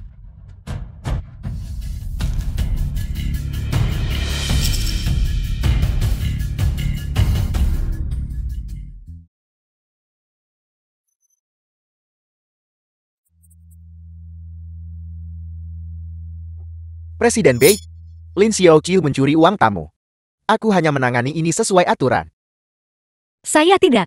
Presiden Bei, Lin Xiaoqiu mencuri uang tamu. Aku hanya menangani ini sesuai aturan. Saya tidak.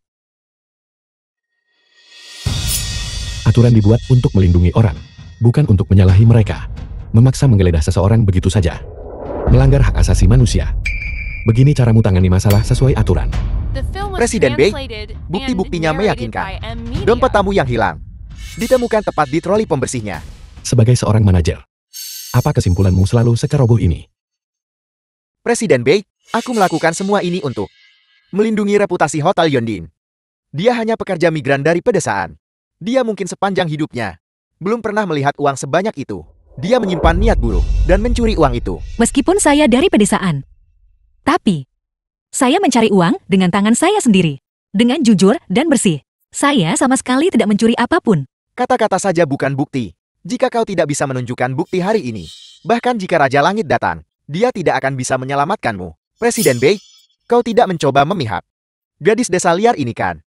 Aturan dibuat untuk melindungi orang, bukan untuk menyalahi mereka. Memaksa menggeledah seseorang begitu saja. Melanggar hak asasi manusia. Begini caramu tangani masalah sesuai aturan. The film was Presiden Bei, translated bukti-buktinya and narrated meyakinkan. by M. Media. Dompet tamu yang hilang ditemukan tepat di troli pembersihnya. Sebagai seorang manajer, apa kesimpulanmu selalu seceroboh ini? Presiden Bei, aku melakukan semua ini untuk melindungi reputasi Hotel Yunding. Dia hanya pekerja migran dari pedesaan. Dia mungkin sepanjang hidupnya belum pernah melihat uang sebanyak itu. Dia menyimpan niat buruk dan mencuri uang itu. Meskipun saya dari pedesaan. Tapi, saya mencari uang dengan tangan saya sendiri. Dengan jujur dan bersih. Saya sama sekali tidak mencuri apapun. Kata-kata saja bukan bukti. Jika kau tidak bisa menunjukkan bukti hari ini, bahkan jika Raja Langit datang, dia tidak akan bisa menyelamatkanmu. Presiden Bei, kau tidak mencoba memihak gadis desa liar ini kan?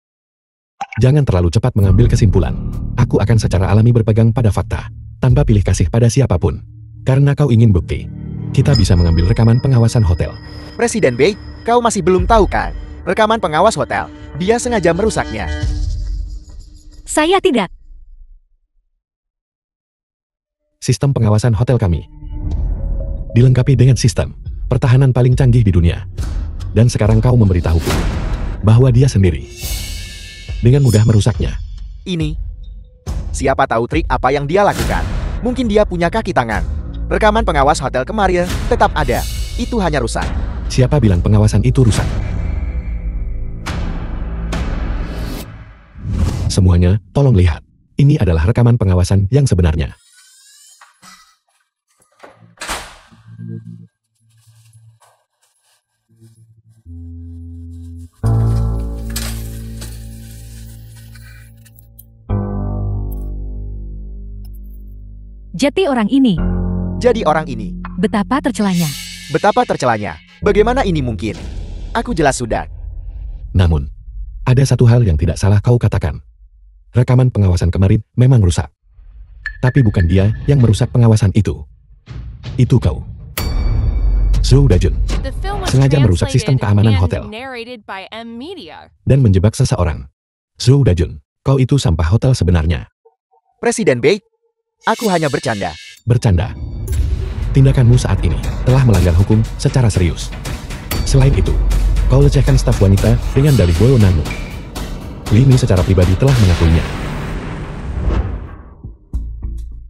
Jangan terlalu cepat mengambil kesimpulan. Aku akan secara alami berpegang pada fakta, tanpa pilih kasih pada siapapun. Karena kau ingin bukti, kita bisa mengambil rekaman pengawasan hotel. Presiden Bei, kau masih belum tahu kan? Rekaman pengawas hotel, dia sengaja merusaknya. Saya tidak. Sistem pengawasan hotel kami dilengkapi dengan sistem pertahanan paling canggih di dunia. Dan sekarang kau memberitahuku bahwa dia sendiri dengan mudah merusaknya. Ini, siapa tahu trik apa yang dia lakukan. Mungkin dia punya kaki tangan. Rekaman pengawas hotel kemarin tetap ada. Itu hanya rusak. Siapa bilang pengawasan itu rusak? Semuanya, tolong lihat. Ini adalah rekaman pengawasan yang sebenarnya. Jadi orang ini, Jadi orang ini, betapa tercelanya. betapa tercelanya. Bagaimana ini mungkin? Aku jelas sudah. Namun, ada satu hal yang tidak salah kau katakan. Rekaman pengawasan kemarin memang rusak. Tapi bukan dia yang merusak pengawasan itu. Itu kau. Zhou Dajun The film was sengaja merusak sistem translated keamanan and hotel narrated by M Media. dan menjebak seseorang. Zhou Dajun, kau itu sampah hotel sebenarnya. Presiden Bei, aku hanya bercanda. Bercanda. Tindakanmu saat ini telah melanggar hukum secara serius. Selain itu, kau lecehkan staf wanita dengan dalih wewenangmu. Lini secara pribadi telah mengakuinya.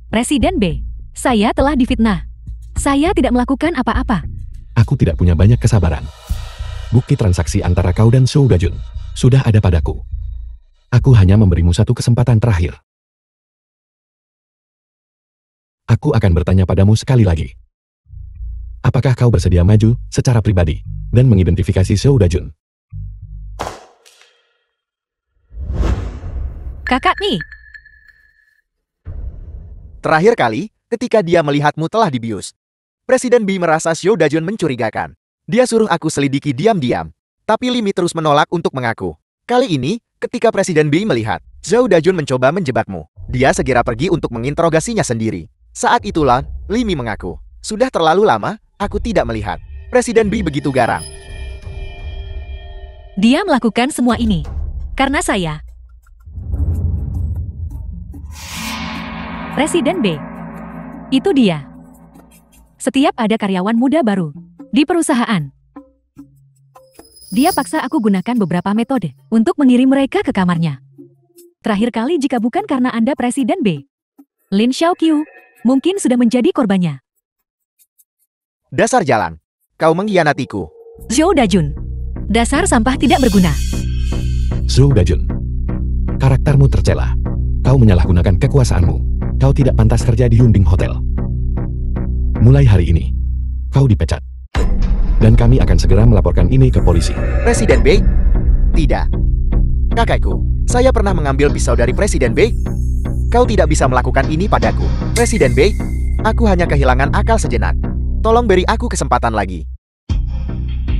Presiden B, saya telah difitnah. Saya tidak melakukan apa-apa. Aku tidak punya banyak kesabaran. Bukti transaksi antara kau dan Zhou Dajun sudah ada padaku. Aku hanya memberimu satu kesempatan terakhir. Aku akan bertanya padamu sekali lagi. Apakah kau bersedia maju secara pribadi dan mengidentifikasi Zhou Dajun? Kakak nih, Terakhir kali, ketika dia melihatmu telah dibius. Presiden Bi merasa Zhou Dajun mencurigakan. Dia suruh aku selidiki diam-diam. Tapi Limi terus menolak untuk mengaku. Kali ini, ketika Presiden Bi melihat Zhou Dajun mencoba menjebakmu, dia segera pergi untuk menginterogasinya sendiri. Saat itulah, Limi mengaku. Sudah terlalu lama, aku tidak melihat. Presiden Bi begitu garang. dia melakukan semua ini karena saya. Presiden B, itu dia. Setiap ada karyawan muda baru di perusahaan, dia paksa aku gunakan beberapa metode untuk mengirim mereka ke kamarnya. Terakhir kali jika bukan karena Anda Presiden B, Lin Xiaoqiu mungkin sudah menjadi korbannya. Dasar jalan. Kau mengkhianatiku. Zhou Dajun, dasar sampah tidak berguna. Zhou Dajun, karaktermu tercela. Kau menyalahgunakan kekuasaanmu. Kau tidak pantas kerja di Yunding Hotel. Mulai hari ini, kau dipecat. Dan kami akan segera melaporkan ini ke polisi. Presiden Bei? Tidak. Kakakku, saya pernah mengambil pisau dari Presiden Bei. Kau tidak bisa melakukan ini padaku. Presiden Bei, aku hanya kehilangan akal sejenak. Tolong beri aku kesempatan lagi.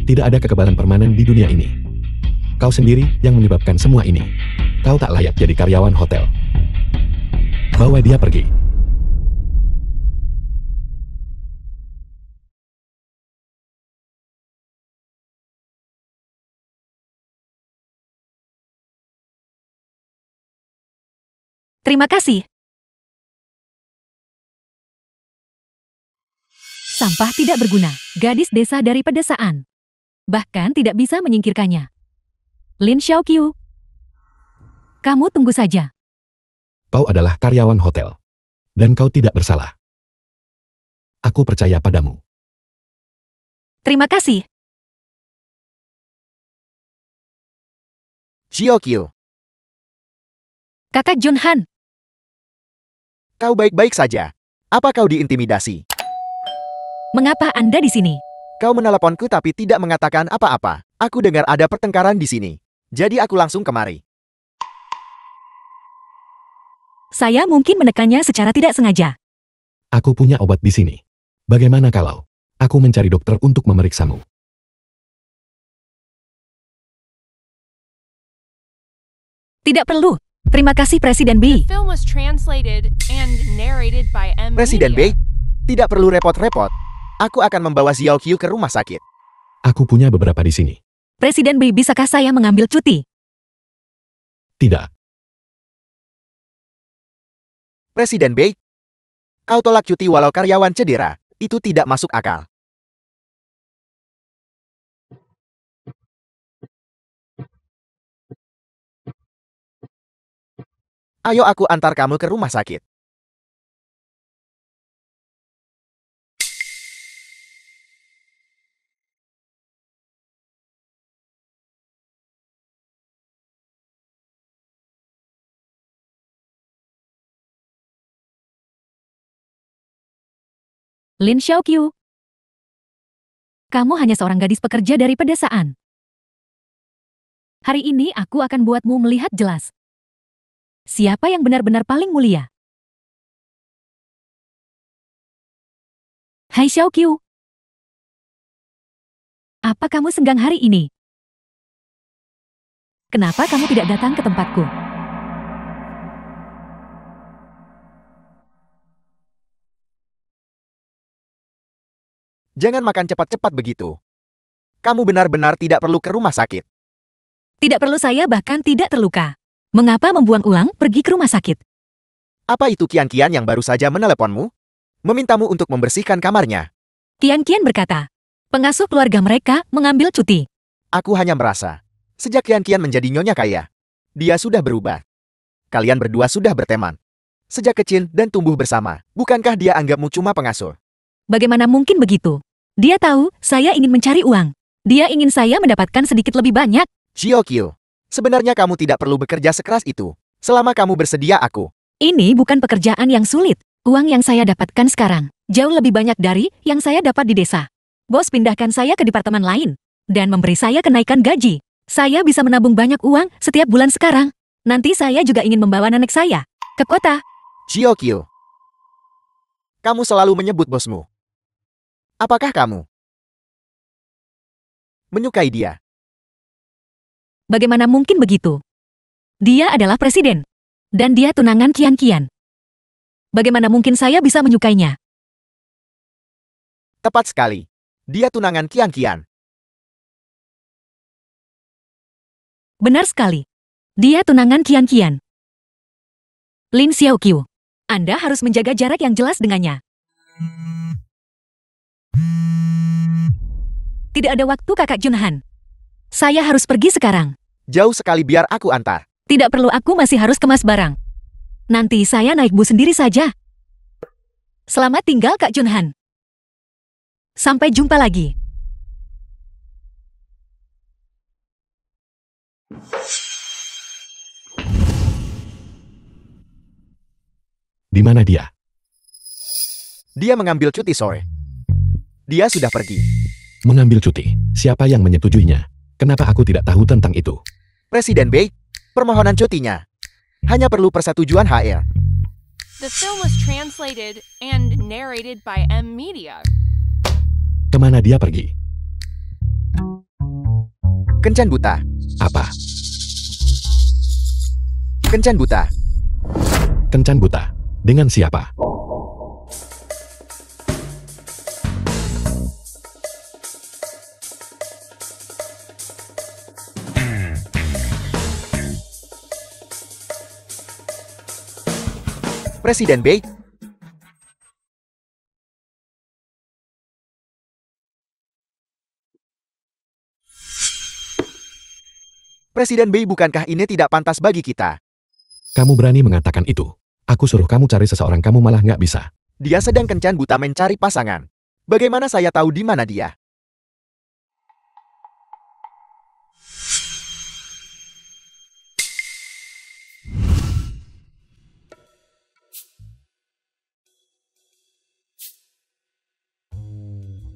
Tidak ada kekebalan permanen di dunia ini. Kau sendiri yang menyebabkan semua ini. Kau tak layak jadi karyawan hotel. Bawa dia pergi. Terima kasih. Sampah tidak berguna, gadis desa dari pedesaan. Bahkan tidak bisa menyingkirkannya. Lin Xiaoqiu, kamu tunggu saja. Kau adalah karyawan hotel. Dan kau tidak bersalah. Aku percaya padamu. Terima kasih. Xiaoqiu, Kakak Jun Han, kau baik-baik saja. Apa kau diintimidasi? mengapa Anda di sini? Kau meneleponku tapi tidak mengatakan apa-apa. Aku dengar ada pertengkaran di sini. Jadi aku langsung kemari. Saya mungkin menekannya secara tidak sengaja. Aku punya obat di sini. Bagaimana kalau aku mencari dokter untuk memeriksamu? Tidak perlu. Terima kasih Presiden The B. film was translated and narrated by M. Presiden Media. B, tidak perlu repot-repot. Aku akan membawa Xiao Qiu ke rumah sakit. Aku punya beberapa di sini. Presiden B, bisakah saya mengambil cuti? Tidak. Presiden B, kau tolak cuti walau karyawan cedera. Itu tidak masuk akal. Ayo aku antar kamu ke rumah sakit. Lin Xiaoqiu. Kamu hanya seorang gadis pekerja dari pedesaan. Hari ini aku akan buatmu melihat jelas. Siapa yang benar-benar paling mulia? Hai Xiaoqiu. Apa kamu senggang hari ini? Kenapa kamu tidak datang ke tempatku? Jangan makan cepat-cepat begitu. Kamu benar-benar tidak perlu ke rumah sakit. Tidak perlu, saya bahkan tidak terluka. Mengapa membuang ulang pergi ke rumah sakit? Apa itu Kian-Kian yang baru saja meneleponmu? Memintamu untuk membersihkan kamarnya. Kian-Kian berkata, pengasuh keluarga mereka mengambil cuti. Aku hanya merasa, sejak Kian-Kian menjadi nyonya kaya, dia sudah berubah. Kalian berdua sudah berteman. Sejak kecil dan tumbuh bersama, bukankah dia anggapmu cuma pengasuh? Bagaimana mungkin begitu? Dia tahu saya ingin mencari uang. Dia ingin saya mendapatkan sedikit lebih banyak. Xiao Qiu, sebenarnya kamu tidak perlu bekerja sekeras itu. Selama kamu bersedia aku. Ini bukan pekerjaan yang sulit. Uang yang saya dapatkan sekarang jauh lebih banyak dari yang saya dapat di desa. Bos pindahkan saya ke departemen lain dan memberi saya kenaikan gaji. Saya bisa menabung banyak uang setiap bulan sekarang. Nanti saya juga ingin membawa nenek saya ke kota. Xiao Qiu, kamu selalu menyebut bosmu. Apakah kamu menyukai dia? Bagaimana mungkin begitu? Dia adalah presiden. Dan dia tunangan Kian-Kian. Bagaimana mungkin saya bisa menyukainya? Tepat sekali. Dia tunangan Kian-Kian. Benar sekali. Dia tunangan Kian-Kian. Lin Xiaoqiu, Anda harus menjaga jarak yang jelas dengannya. Tidak ada waktu, Kakak Junhan. Saya harus pergi sekarang. Jauh sekali, biar aku antar. Tidak perlu, aku masih harus kemas barang. Nanti saya naik bus sendiri saja. Selamat tinggal, Kak Junhan. Sampai jumpa lagi. Di mana dia? Dia mengambil cuti sore. Dia sudah pergi. Mengambil cuti. Siapa yang menyetujuinya? Kenapa aku tidak tahu tentang itu? Presiden Bei, permohonan cutinya. Hanya perlu persetujuan HR. The film was translated and narrated by M. Media. Kemana dia pergi? Kencan buta. Apa? Kencan buta. Kencan buta. Dengan siapa? Presiden Bei. Presiden Bei, bukankah ini tidak pantas bagi kita? Kamu berani mengatakan itu? Aku suruh kamu cari seseorang, kamu malah nggak bisa. Dia sedang kencan buta mencari pasangan. Bagaimana saya tahu di mana dia?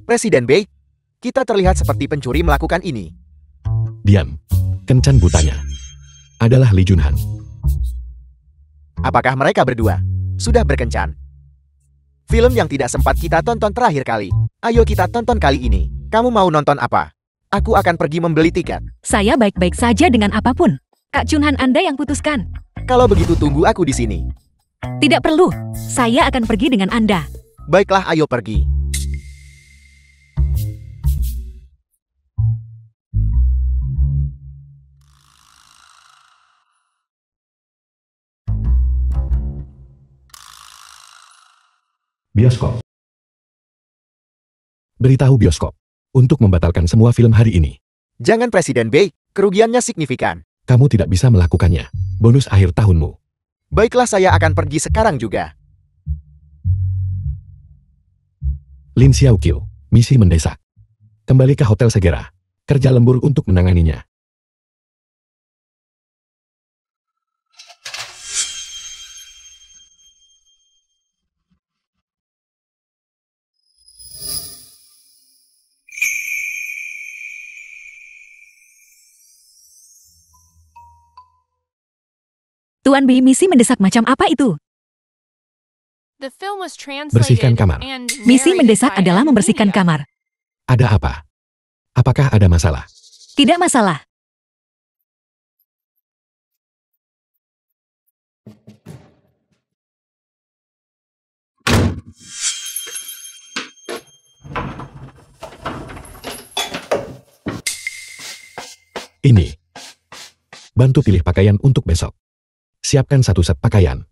Presiden Bei, kita terlihat seperti pencuri melakukan ini. Diam. Kencan butanya adalah Li Junhan. Apakah mereka berdua sudah berkencan? Film yang tidak sempat kita tonton terakhir kali. Ayo kita tonton kali ini. Kamu mau nonton apa? Aku akan pergi membeli tiket. Saya baik-baik saja dengan apapun. Kak Chunhan Anda yang putuskan. Kalau begitu tunggu aku di sini. Tidak perlu. Saya akan pergi dengan Anda. Baiklah, ayo pergi. Bioskop. Beritahu bioskop untuk membatalkan semua film hari ini. Jangan Presiden Bei, kerugiannya signifikan. Kamu tidak bisa melakukannya. Bonus akhir tahunmu. Baiklah, saya akan pergi sekarang juga. Lin Xiaoqiu, misi mendesak. Kembali ke hotel segera. Kerja lembur untuk menanganinya. Tuan Bei, misi mendesak macam apa itu? The film was Bersihkan translated kamar. and Misi narrated mendesak by adalah M. membersihkan Media. kamar. Ada apa? Apakah ada masalah? Tidak masalah. Ini. Bantu pilih pakaian untuk besok. Siapkan satu set pakaian.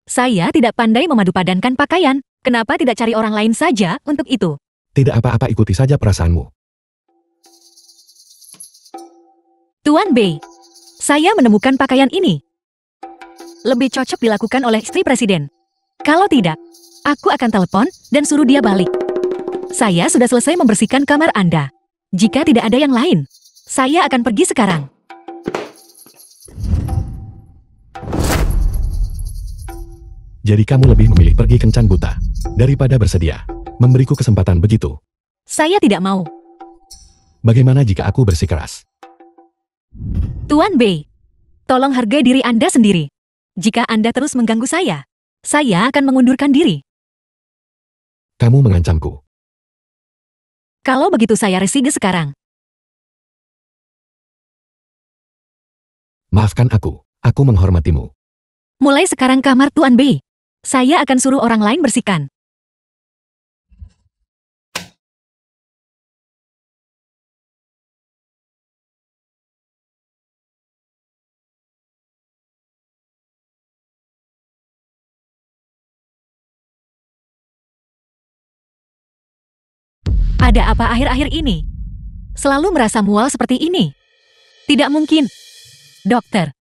Saya tidak pandai memadupadankan pakaian. Kenapa tidak cari orang lain saja untuk itu? Tidak apa-apa, ikuti saja perasaanmu. Tuan Bei, saya menemukan pakaian ini. Lebih cocok dilakukan oleh istri presiden. Kalau tidak, aku akan telepon dan suruh dia balik. Saya sudah selesai membersihkan kamar Anda. Jika tidak ada yang lain, saya akan pergi sekarang. Jadi kamu lebih memilih pergi kencan buta daripada bersedia memberiku kesempatan begitu. Saya tidak mau. Bagaimana jika aku bersikeras? Tuan Bei, tolong hargai diri Anda sendiri. Jika Anda terus mengganggu saya akan mengundurkan diri. Kamu mengancamku. Kalau begitu saya resige sekarang. Maafkan aku menghormatimu. Mulai sekarang kamar Tuan Bei, saya akan suruh orang lain bersihkan. Ada apa akhir-akhir ini? Selalu merasa mual seperti ini. Tidak mungkin. Dokter,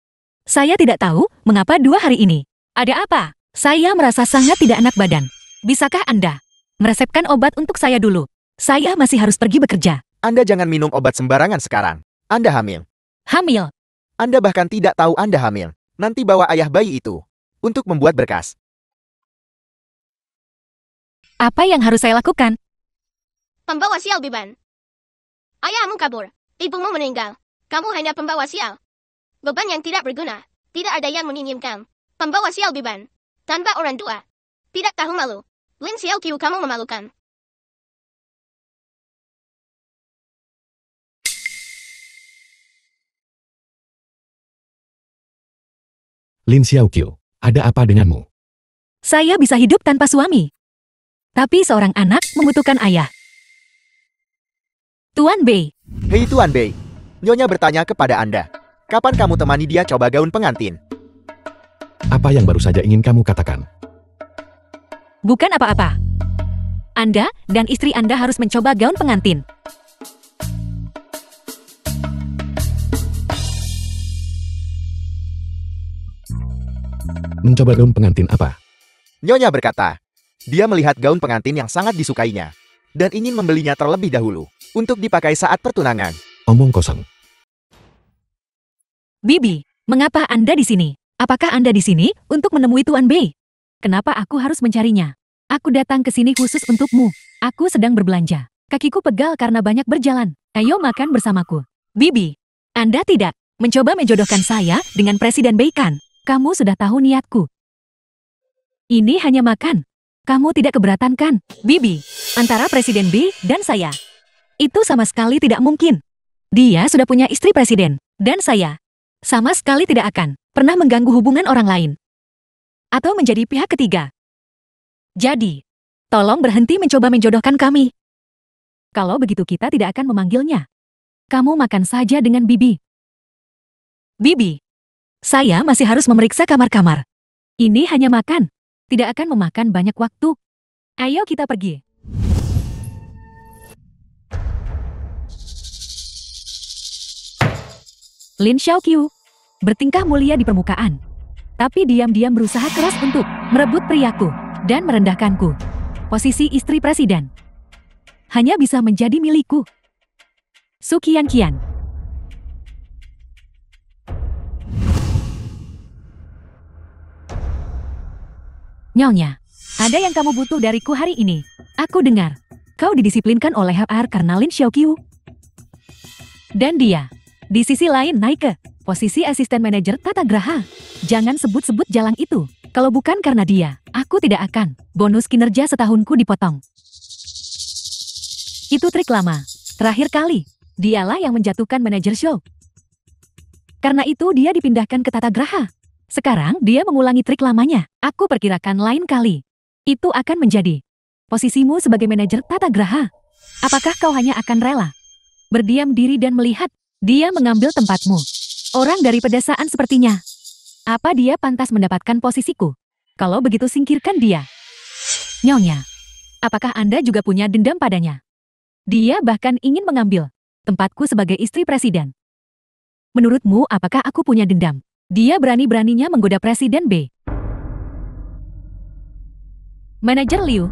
saya tidak tahu mengapa 2 hari ini. Ada apa? Saya merasa sangat tidak enak badan. Bisakah Anda meresepkan obat untuk saya dulu? Saya masih harus pergi bekerja. Anda jangan minum obat sembarangan sekarang. Anda hamil. Hamil. Anda bahkan tidak tahu Anda hamil. Nanti bawa ayah bayi itu untuk membuat berkas. Apa yang harus saya lakukan? Pembawa sial beban. Ayahmu kabur. Ibumu meninggal. Kamu hanya pembawa sial. Beban yang tidak berguna. Tidak ada yang menginginkan. Pembawa sial beban. Tanpa orang tua. Tidak tahu malu. Lin Xiaoqiu, kamu memalukan. Lin Xiaoqiu, ada apa denganmu? Saya bisa hidup tanpa suami. Tapi seorang anak membutuhkan ayah. Tuan Bei, Hei Tuan Bei, Nyonya bertanya kepada Anda. Kapan kamu temani dia coba gaun pengantin? Apa yang baru saja ingin kamu katakan? bukan apa-apa. Anda dan istri Anda harus mencoba gaun pengantin. Mencoba gaun pengantin apa? Nyonya berkata, dia melihat gaun pengantin yang sangat disukainya dan ingin membelinya terlebih dahulu untuk dipakai saat pertunangan. Omong kosong. Bibi, mengapa Anda di sini? Apakah Anda di sini untuk menemui Tuan Bei? Kenapa aku harus mencarinya? Aku datang ke sini khusus untukmu. Aku sedang berbelanja. Kakiku pegal karena banyak berjalan. Ayo makan bersamaku. Bibi, Anda tidak mencoba menjodohkan saya dengan Presiden Bei kan? Kamu sudah tahu niatku. Ini hanya makan. Kamu tidak keberatan kan, Bibi? Antara Presiden B dan saya. Itu sama sekali tidak mungkin. Dia sudah punya istri presiden. Dan saya sama sekali tidak akan pernah mengganggu hubungan orang lain. Atau menjadi pihak ketiga. Jadi, tolong berhenti mencoba menjodohkan kami. Kalau begitu kita tidak akan memanggilnya. Kamu makan saja dengan Bibi. Bibi, saya masih harus memeriksa kamar-kamar. Ini hanya makan. Tidak akan memakan banyak waktu. Ayo kita pergi. Lin Xiaoqiu bertingkah mulia di permukaan. Tapi diam-diam berusaha keras untuk merebut priaku dan merendahkanku. Posisi istri presiden hanya bisa menjadi milikku. Su Qianqian. Nyonya, ada yang kamu butuh dariku hari ini. Aku dengar, kau didisiplinkan oleh HR karena Lin Xiaoqiu. Dan dia, di sisi lain naik ke posisi asisten manajer tata graha. Jangan sebut-sebut jalang itu. Kalau bukan karena dia, aku tidak akan. Bonus kinerja setahunku dipotong. Itu trik lama. Terakhir kali, dialah yang menjatuhkan manajer show. Karena itu dia dipindahkan ke tata graha. Sekarang dia mengulangi trik lamanya. Aku perkirakan lain kali. Itu akan menjadi posisimu sebagai manajer tata graha. Apakah kau hanya akan rela berdiam diri dan melihat dia mengambil tempatmu? Orang dari pedesaan sepertinya. Apa dia pantas mendapatkan posisiku? Kalau begitu singkirkan dia. Nyonya, apakah Anda juga punya dendam padanya? Dia bahkan ingin mengambil tempatku sebagai istri presiden. Menurutmu apakah aku punya dendam? Dia berani-beraninya menggoda Presiden B. Manajer Liu,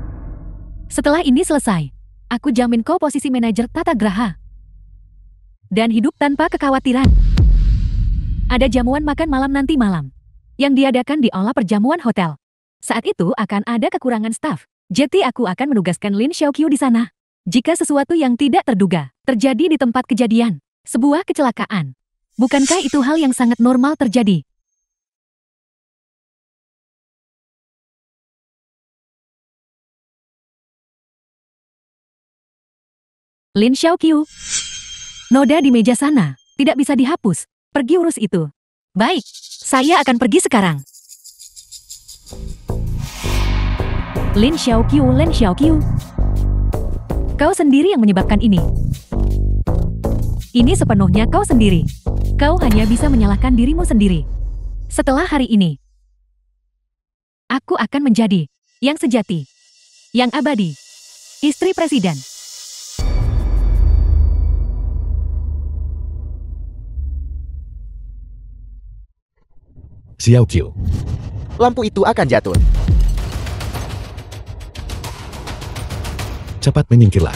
setelah ini selesai, aku jamin kau posisi manajer tata graha. Dan hidup tanpa kekhawatiran. Ada jamuan makan malam nanti malam, yang diadakan di aula perjamuan hotel. Saat itu akan ada kekurangan staf, jadi aku akan menugaskan Lin Xiaoqiu di sana. Jika sesuatu yang tidak terduga terjadi di tempat kejadian, sebuah kecelakaan, bukankah itu hal yang sangat normal terjadi? Lin Xiaoqiu. Noda di meja sana. Tidak bisa dihapus. Pergi urus itu. Baik, saya akan pergi sekarang. Lin Xiaoqiu, Lin Xiaoqiu. Kau sendiri yang menyebabkan ini. Ini sepenuhnya kau sendiri. Kau hanya bisa menyalahkan dirimu sendiri. Setelah hari ini, aku akan menjadi yang sejati, yang abadi, istri presiden. Xiaoqiu. Lampu itu akan jatuh. Cepat menyingkirlah.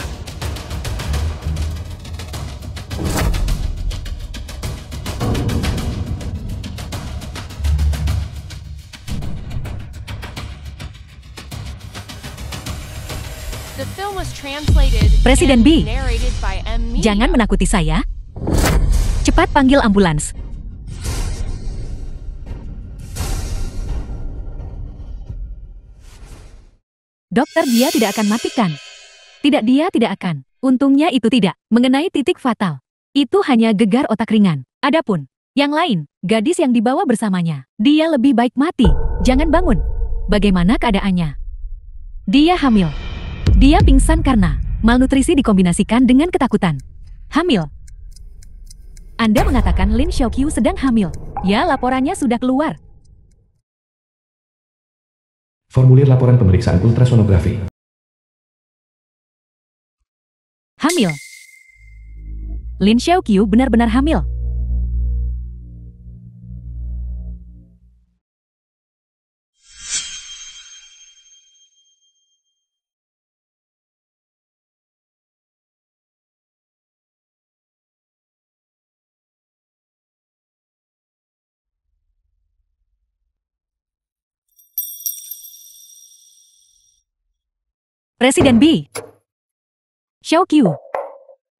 The film was translated Presiden and B, narrated by M. Media. jangan menakuti saya. Cepat panggil ambulans. Dokter, dia tidak akan matikan. Tidak, dia tidak akan. Untungnya itu tidak mengenai titik fatal. Itu hanya gegar otak ringan. Adapun yang lain, gadis yang dibawa bersamanya, dia lebih baik mati. Jangan bangun. Bagaimana keadaannya? Dia hamil. Dia pingsan karena malnutrisi dikombinasikan dengan ketakutan. Hamil. Anda mengatakan Lin Xiaoqiu sedang hamil. Ya, laporannya sudah keluar. Formulir laporan pemeriksaan ultrasonografi. Hamil. Lin Xiaoqiu benar-benar hamil. Presiden B. Xiaoqiu.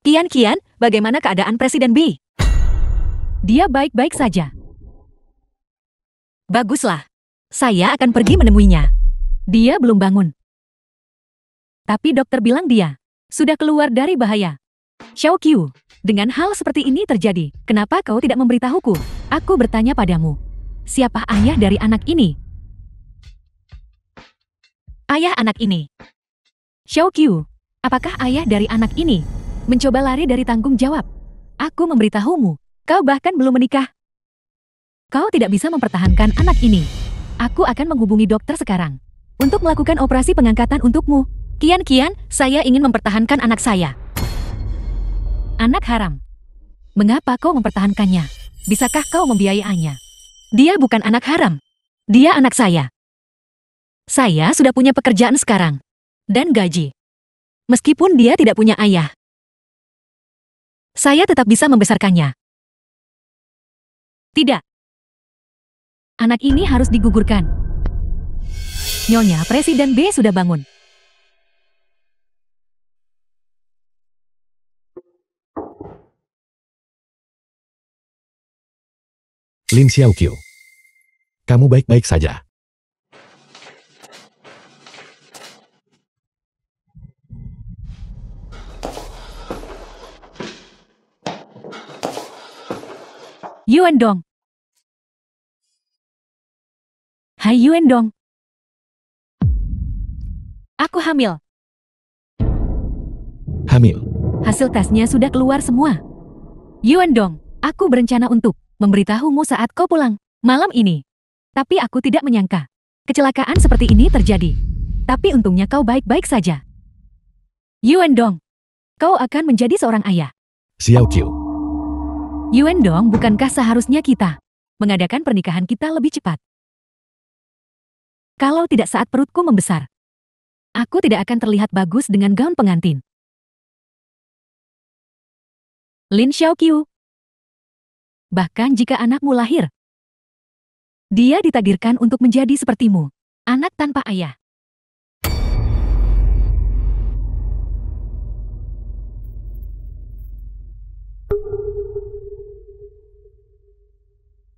Qian, bagaimana keadaan Presiden B? Dia baik-baik saja. Baguslah. Saya akan pergi menemuinya. Dia belum bangun. Tapi dokter bilang dia sudah keluar dari bahaya. Xiao Qiu, dengan hal seperti ini terjadi, kenapa kau tidak memberitahuku? Aku bertanya padamu. Siapa ayah dari anak ini? Ayah anak ini. Xiao Qiu, apakah ayah dari anak ini? Mencoba lari dari tanggung jawab. Aku memberitahumu, kau bahkan belum menikah. Kau tidak bisa mempertahankan anak ini. Aku akan menghubungi dokter sekarang untuk melakukan operasi pengangkatan untukmu. Kian, saya ingin mempertahankan anak saya. Anak haram. Mengapa kau mempertahankannya? Bisakah kau membiayainya? Dia bukan anak haram. Dia anak saya. Saya sudah punya pekerjaan sekarang. Dan gaji. Meskipun dia tidak punya ayah. Saya tetap bisa membesarkannya. Tidak. Anak ini harus digugurkan. Nyonya Presiden B sudah bangun. Lin Xiaoqiu. Kamu baik-baik saja. Yuan Dong. Hai Yuan Dong. Aku hamil. Hamil. Hasil tesnya sudah keluar semua. Yuan Dong, aku berencana untuk memberitahumu saat kau pulang malam ini. Tapi aku tidak menyangka kecelakaan seperti ini terjadi. Tapi untungnya kau baik-baik saja. Yuan Dong, kau akan menjadi seorang ayah. Xiaoqiu. Yuan Dong, bukankah seharusnya kita mengadakan pernikahan kita lebih cepat? Kalau tidak saat perutku membesar, aku tidak akan terlihat bagus dengan gaun pengantin. Lin Xiaoqiu. Bahkan jika anakmu lahir, dia ditakdirkan untuk menjadi sepertimu, anak tanpa ayah.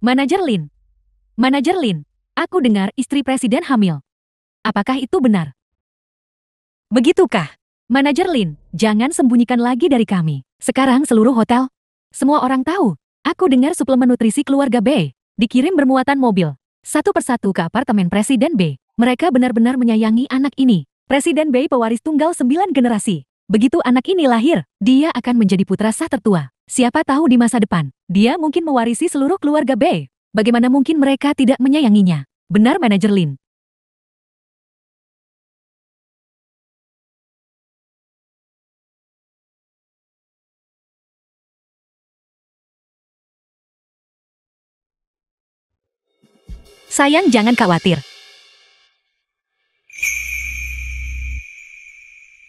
Manajer Lin, aku dengar istri presiden hamil. Apakah itu benar? Begitukah? Manajer Lin, jangan sembunyikan lagi dari kami. Sekarang seluruh hotel, semua orang tahu. Aku dengar suplemen nutrisi keluarga B dikirim bermuatan mobil satu persatu ke apartemen Presiden B. Mereka benar-benar menyayangi anak ini. Presiden B pewaris tunggal 9 generasi. Begitu anak ini lahir, dia akan menjadi putra sah tertua. Siapa tahu di masa depan, dia mungkin mewarisi seluruh keluarga B. Bagaimana mungkin mereka tidak menyayanginya? Benar Manajer Lin. Sayang, jangan khawatir.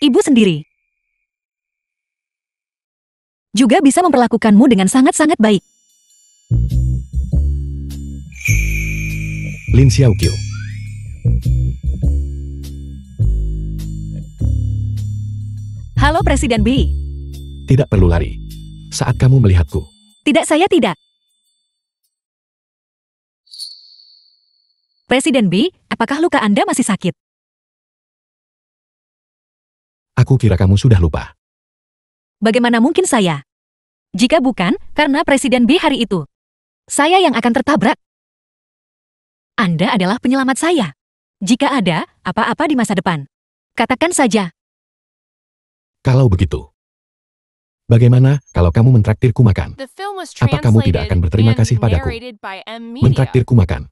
Ibu sendiri juga bisa memperlakukanmu dengan sangat-sangat baik. Lin Xiaoqiu. Halo Presiden B. Tidak perlu lari. Saat kamu melihatku, Tidak, saya tidak. Presiden B, apakah luka Anda masih sakit? aku kira kamu sudah lupa. Bagaimana mungkin saya? Jika bukan, karena Presiden B hari itu, saya yang akan tertabrak. Anda adalah penyelamat saya. Jika ada apa-apa di masa depan, katakan saja. Kalau begitu, bagaimana kalau kamu mentraktirku makan? The film was Apa kamu tidak akan berterima and kasih padaku? narrated by M. Media. Mentraktirku makan.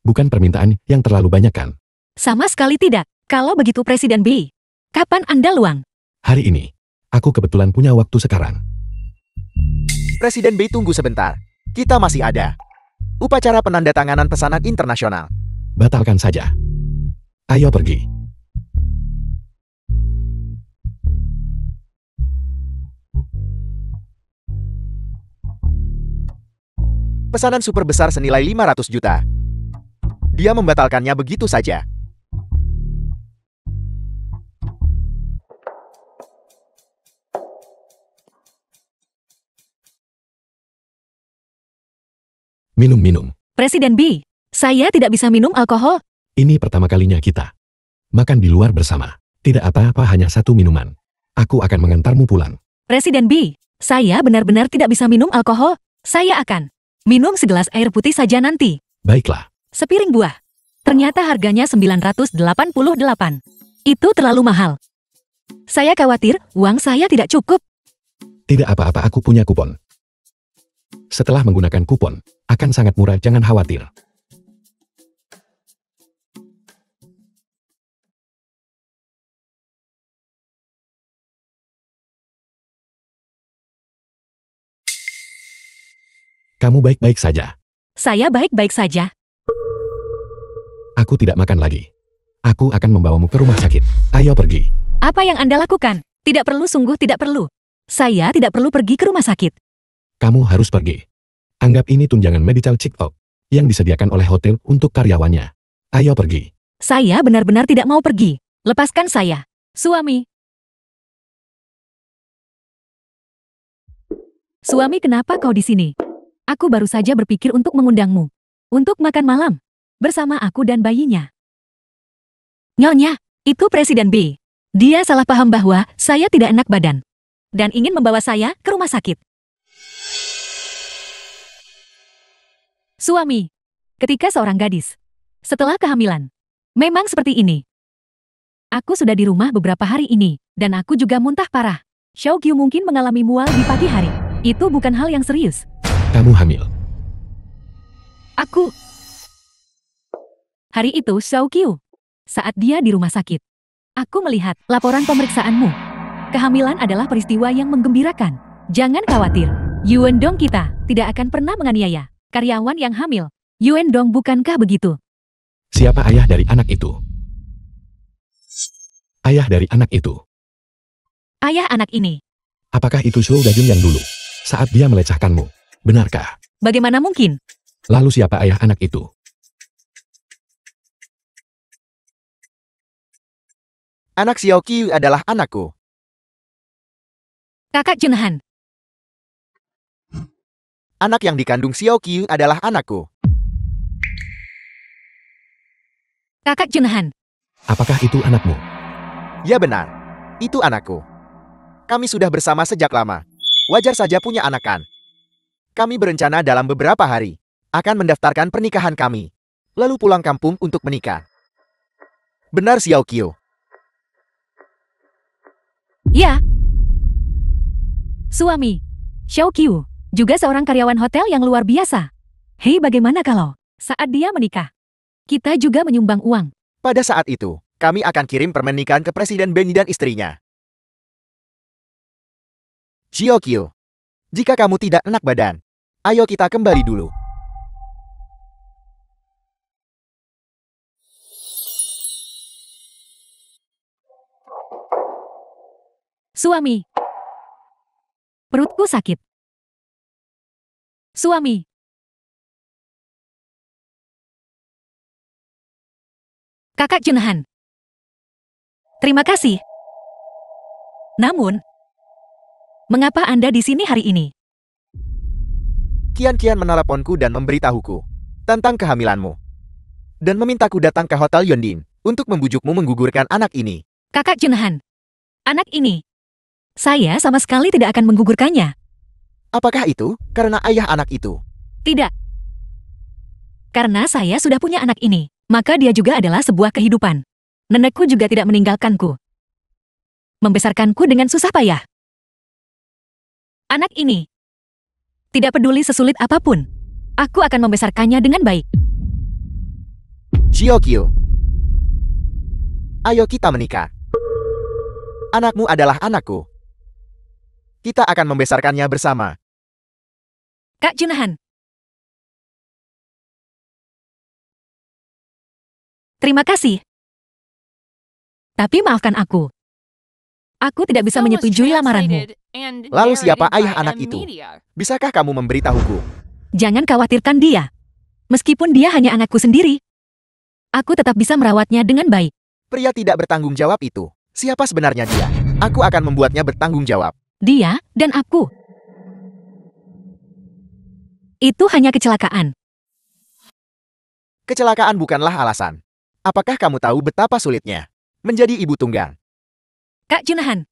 Bukan permintaan yang terlalu banyak kan? Sama sekali tidak. Kalau begitu Presiden B, kapan Anda luang? Hari ini, aku kebetulan punya waktu sekarang. Presiden B, tunggu sebentar. Kita masih ada upacara penandatanganan pesanan internasional. Batalkan saja. Ayo pergi. Pesanan super besar senilai 500 juta. Dia membatalkannya begitu saja. Minum-minum. Presiden B, Saya tidak bisa minum alkohol. Ini pertama kalinya kita makan di luar bersama. Tidak apa-apa, hanya satu minuman. Aku akan mengantarmu pulang. Presiden B, saya benar-benar tidak bisa minum alkohol. Saya akan minum segelas air putih saja nanti. Baiklah. Sepiring buah. Ternyata harganya 988. Itu terlalu mahal. Saya khawatir uang saya tidak cukup. Tidak apa-apa, aku punya kupon. Setelah menggunakan kupon, akan sangat murah, jangan khawatir. Kamu baik-baik saja. Saya baik-baik saja. Aku tidak makan lagi. Aku akan membawamu ke rumah sakit. Ayo pergi. Apa yang Anda lakukan? Tidak perlu, sungguh tidak perlu. Saya tidak perlu pergi ke rumah sakit. Kamu harus pergi. Anggap ini tunjangan medical check-up yang disediakan oleh hotel untuk karyawannya. Ayo pergi. Saya benar-benar tidak mau pergi. Lepaskan saya. Suami. Suami, kenapa kau di sini? Aku baru saja berpikir untuk mengundangmu. Untuk makan malam. Bersama aku dan bayinya. Nyonya, itu Presiden B. Dia salah paham bahwa saya tidak enak badan. Dan ingin membawa saya ke rumah sakit. Suami. Ketika seorang gadis. Setelah kehamilan. Memang seperti ini. Aku sudah di rumah beberapa hari ini. Dan aku juga muntah parah. Xiao Qiu mungkin mengalami mual di pagi hari. Itu bukan hal yang serius. Kamu hamil. Aku. Hari itu Xiao Qiu. Saat dia di rumah sakit. Aku melihat laporan pemeriksaanmu. Kehamilan adalah peristiwa yang menggembirakan. Jangan khawatir. Yuan Dong kita tidak akan pernah menganiaya karyawan yang hamil. Yuan Dong, bukankah begitu? Siapa ayah dari anak itu? Ayah dari anak itu. Ayah anak ini. Apakah itu Shou Dajun yang dulu? Saat dia melecehkanmu. Benarkah? Bagaimana mungkin? Lalu siapa ayah anak itu? Anak Xiao Qiu adalah anakku. Kakak Junhan. Anak yang dikandung Xiao Qiu adalah anakku. Kakak Junhan. Apakah itu anakmu? Ya benar. Itu anakku. Kami sudah bersama sejak lama. Wajar saja punya anak kan. Kami berencana dalam beberapa hari akan mendaftarkan pernikahan kami. Lalu pulang kampung untuk menikah. Benar Xiao Qiu. Ya. Suami. Xiao Qiu. Juga seorang karyawan hotel yang luar biasa. Hei, bagaimana kalau saat dia menikah, kita juga menyumbang uang? Pada saat itu, kami akan kirim permen nikahan ke Presiden Benny dan istrinya. Xiao Qiu, jika kamu tidak enak badan, ayo kita kembali dulu. Suami. Perutku sakit. Suami. Kakak Junhan. Terima kasih. Namun, mengapa Anda di sini hari ini? Kian-Kian meneleponku dan memberitahuku tentang kehamilanmu. Dan memintaku datang ke Hotel Yondin untuk membujukmu menggugurkan anak ini. Kakak Junhan. Anak ini. Saya sama sekali tidak akan menggugurkannya. Apakah itu karena ayah anak itu? Tidak. Karena saya sudah punya anak ini, maka dia juga adalah sebuah kehidupan. Nenekku juga tidak meninggalkanku. Membesarkanku dengan susah payah. Anak ini. Tidak peduli sesulit apapun. Aku akan membesarkannya dengan baik. Xiao Qiu, ayo kita menikah. Anakmu adalah anakku. Kita akan membesarkannya bersama. Kak Junhan. Terima kasih. Tapi maafkan aku. Aku tidak bisa menyetujui lamaranmu. Lalu siapa ayah anak itu? Bisakah kamu memberitahuku? Jangan khawatirkan dia. Meskipun dia hanya anakku sendiri, aku tetap bisa merawatnya dengan baik. Pria tidak bertanggung jawab itu. Siapa sebenarnya dia? Aku akan membuatnya bertanggung jawab. Dia dan aku. Itu hanya kecelakaan. Kecelakaan bukanlah alasan. Apakah kamu tahu betapa sulitnya menjadi ibu tunggal? Kak Junhan.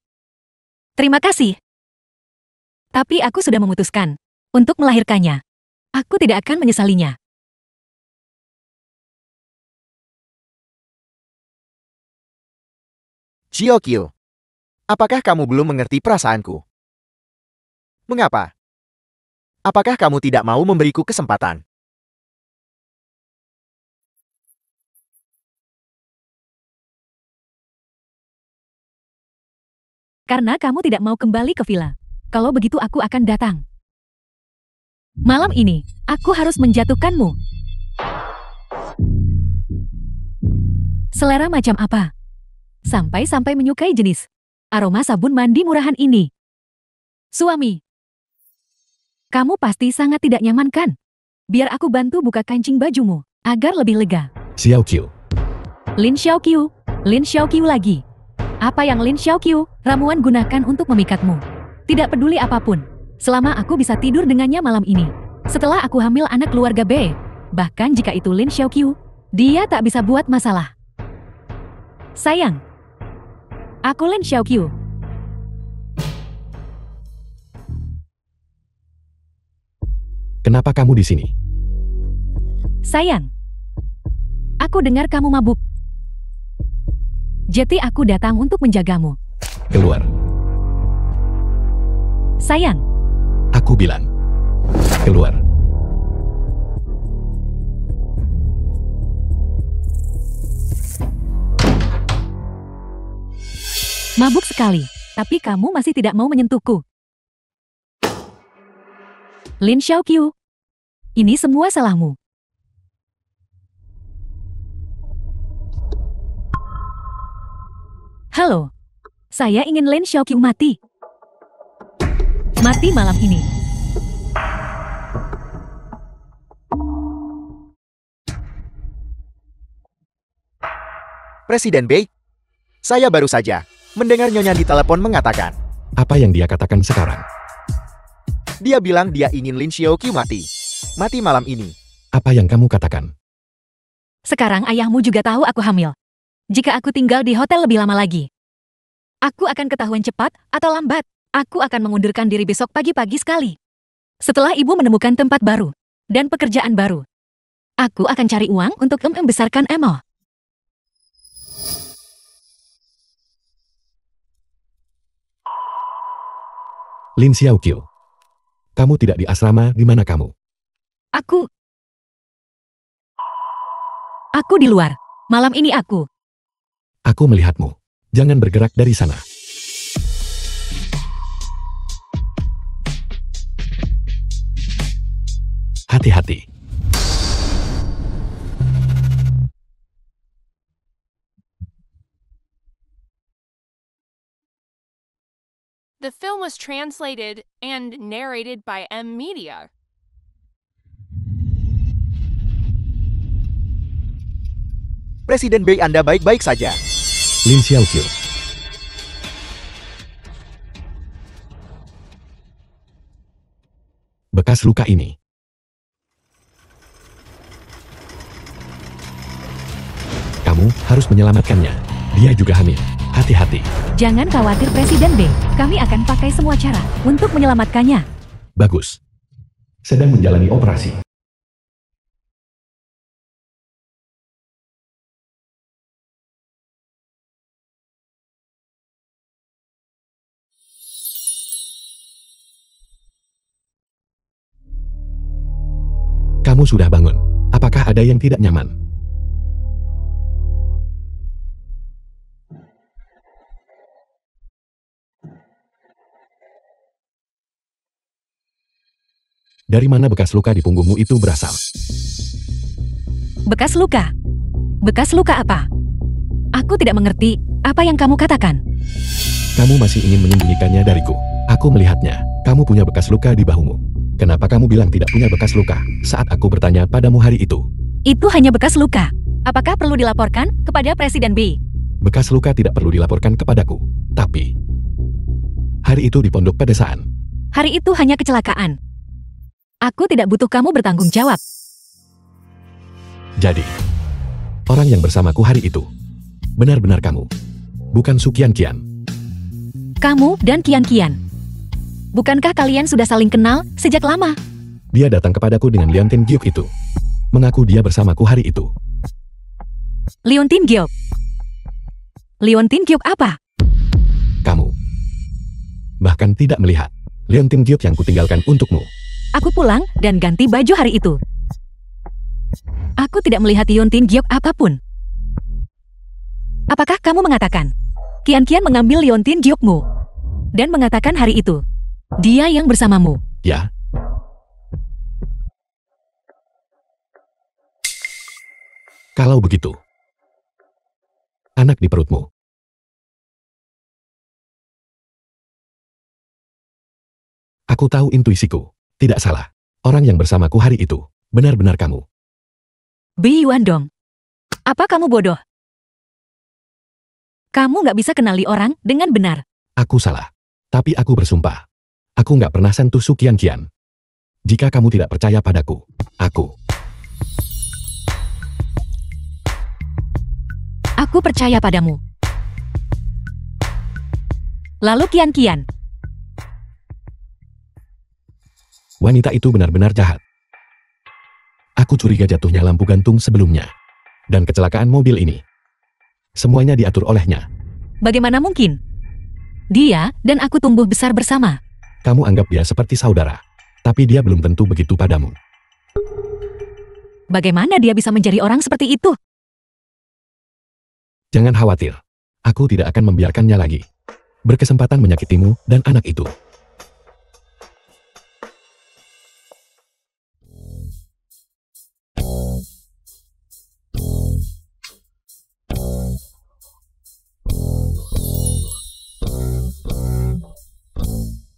Terima kasih. Tapi aku sudah memutuskan untuk melahirkannya. Aku tidak akan menyesalinya. Chiokyu, apakah kamu belum mengerti perasaanku? Mengapa? Apakah kamu tidak mau memberiku kesempatan? Karena kamu tidak mau kembali ke villa. Kalau begitu aku akan datang. Malam ini, aku harus menjatuhkanmu. Selera macam apa? Sampai-sampai menyukai jenis aroma sabun mandi murahan ini. Suami, kamu pasti sangat tidak nyaman kan? Biar aku bantu buka kancing bajumu, agar lebih lega. Xiaoqiu. Lin Xiaoqiu lagi. Apa yang Lin Xiaoqiu ramuan gunakan untuk memikatmu? Tidak peduli apapun, selama aku bisa tidur dengannya malam ini. Setelah aku hamil anak keluarga B, bahkan jika itu Lin Xiaoqiu, dia tak bisa buat masalah. Sayang, aku Lin Xiaoqiu. Kenapa kamu di sini? Sayang, aku dengar kamu mabuk. Jadi aku datang untuk menjagamu. Keluar. Sayang, Aku bilang. Keluar. mabuk sekali, tapi kamu masih tidak mau menyentuhku. Lin Xiaoqiu, ini semua salahmu. Halo, saya ingin Lin Xiaoqiu mati. Mati malam ini. Presiden Bei, saya baru saja mendengar Nyonya di telepon mengatakan. Apa yang dia katakan sekarang? Dia bilang dia ingin Lin Xiaoqiu mati. Mati malam ini. Apa yang kamu katakan? Sekarang ayahmu juga tahu aku hamil. Jika aku tinggal di hotel lebih lama lagi, aku akan ketahuan cepat atau lambat. Aku akan mengundurkan diri besok pagi-pagi sekali. Setelah ibu menemukan tempat baru dan pekerjaan baru, aku akan cari uang untuk membesarkan Emo. Lin Xiaoqiu. Kamu tidak di asrama, di mana kamu? Aku di luar. Malam ini aku. Aku melihatmu. Jangan bergerak dari sana. Hati-hati. The film was translated and narrated by M Media. Presiden Bei Anda baik-baik saja. Lin Xiaoqiu. Bekas luka ini. Kamu harus menyelamatkannya. Dia juga hamil. Hati-hati. Jangan khawatir Presiden B. Kami akan pakai semua cara untuk menyelamatkannya. Bagus. Sedang menjalani operasi. Kamu sudah bangun. Apakah ada yang tidak nyaman? Dari mana bekas luka di punggungmu itu berasal? Bekas luka? Bekas luka apa? Aku tidak mengerti apa yang kamu katakan. Kamu masih ingin menyembunyikannya dariku. Aku melihatnya. Kamu punya bekas luka di bahumu. Kenapa kamu bilang tidak punya bekas luka saat aku bertanya padamu hari itu? Itu hanya bekas luka. Apakah perlu dilaporkan kepada Presiden B? Bekas luka tidak perlu dilaporkan kepadaku. Tapi, hari itu di pondok pedesaan. Hari itu hanya kecelakaan. Aku tidak butuh kamu bertanggung jawab. Jadi, orang yang bersamaku hari itu, benar-benar kamu, bukan Su Qianqian. Kamu dan Qianqian. Bukankah kalian sudah saling kenal sejak lama? Dia datang kepadaku dengan Liontin Giok itu. Mengaku dia bersamaku hari itu. Liontin Giok. Liontin Giok apa? Kamu bahkan tidak melihat Liontin Giok yang kutinggalkan untukmu. Aku pulang dan ganti baju hari itu. Aku tidak melihat Liontin Giok apapun. Apakah kamu mengatakan Qianqian mengambil Liontin Giokmu dan mengatakan hari itu dia yang bersamamu? Ya. Kalau begitu, anak di perutmu. Aku tahu intuisiku, tidak salah. Orang yang bersamaku hari itu, benar-benar kamu. Bi Yuandong, apa kamu bodoh? Kamu nggak bisa kenali orang dengan benar. Aku salah. Tapi aku bersumpah. Aku nggak pernah sentuh Su Qianqian. Jika kamu tidak percaya padaku, Aku percaya padamu. Lalu Qianqian. Wanita itu benar-benar jahat. Aku curiga jatuhnya lampu gantung sebelumnya. Dan kecelakaan mobil ini. Semuanya diatur olehnya. Bagaimana mungkin? Dia dan aku tumbuh besar bersama. Kamu anggap dia seperti saudara. Tapi dia belum tentu begitu padamu. Bagaimana dia bisa menjadi orang seperti itu? Jangan khawatir. Aku tidak akan membiarkannya lagi. Berkesempatan menyakitimu dan anak itu.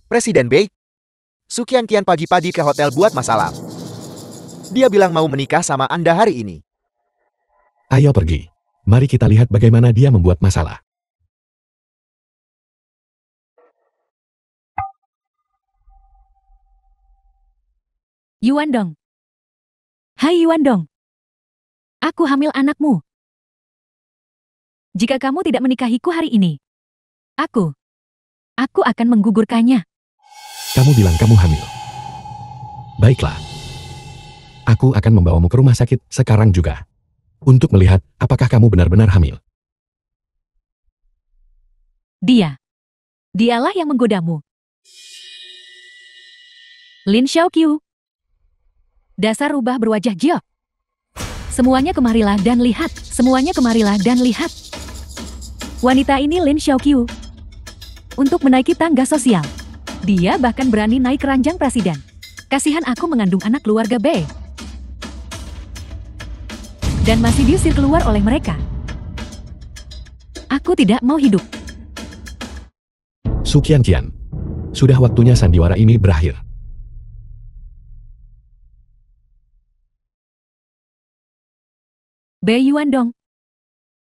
Presiden Bei, Su Qianqian pagi-pagi ke hotel buat masalah. Dia bilang mau menikah sama Anda hari ini. Ayo pergi. Mari kita lihat bagaimana dia membuat masalah. Yuandong. Hai Yuandong. Aku hamil anakmu. Jika kamu tidak menikahiku hari ini, aku akan menggugurkannya. Kamu bilang kamu hamil. Baiklah. Aku akan membawamu ke rumah sakit sekarang juga. Untuk melihat apakah kamu benar-benar hamil. Dialah yang menggodamu. Lin Xiaoqiu. Dasar rubah berwajah Jiao. Semuanya kemarilah dan lihat. Semuanya kemarilah dan lihat. Wanita ini Lin Xiaoqiu. Untuk menaiki tangga sosial. Dia bahkan berani naik ranjang presiden. Kasihan aku mengandung anak keluarga B. Dan masih diusir keluar oleh mereka. Aku tidak mau hidup. Su Qianqian. Sudah waktunya sandiwara ini berakhir. Bei Yuandong.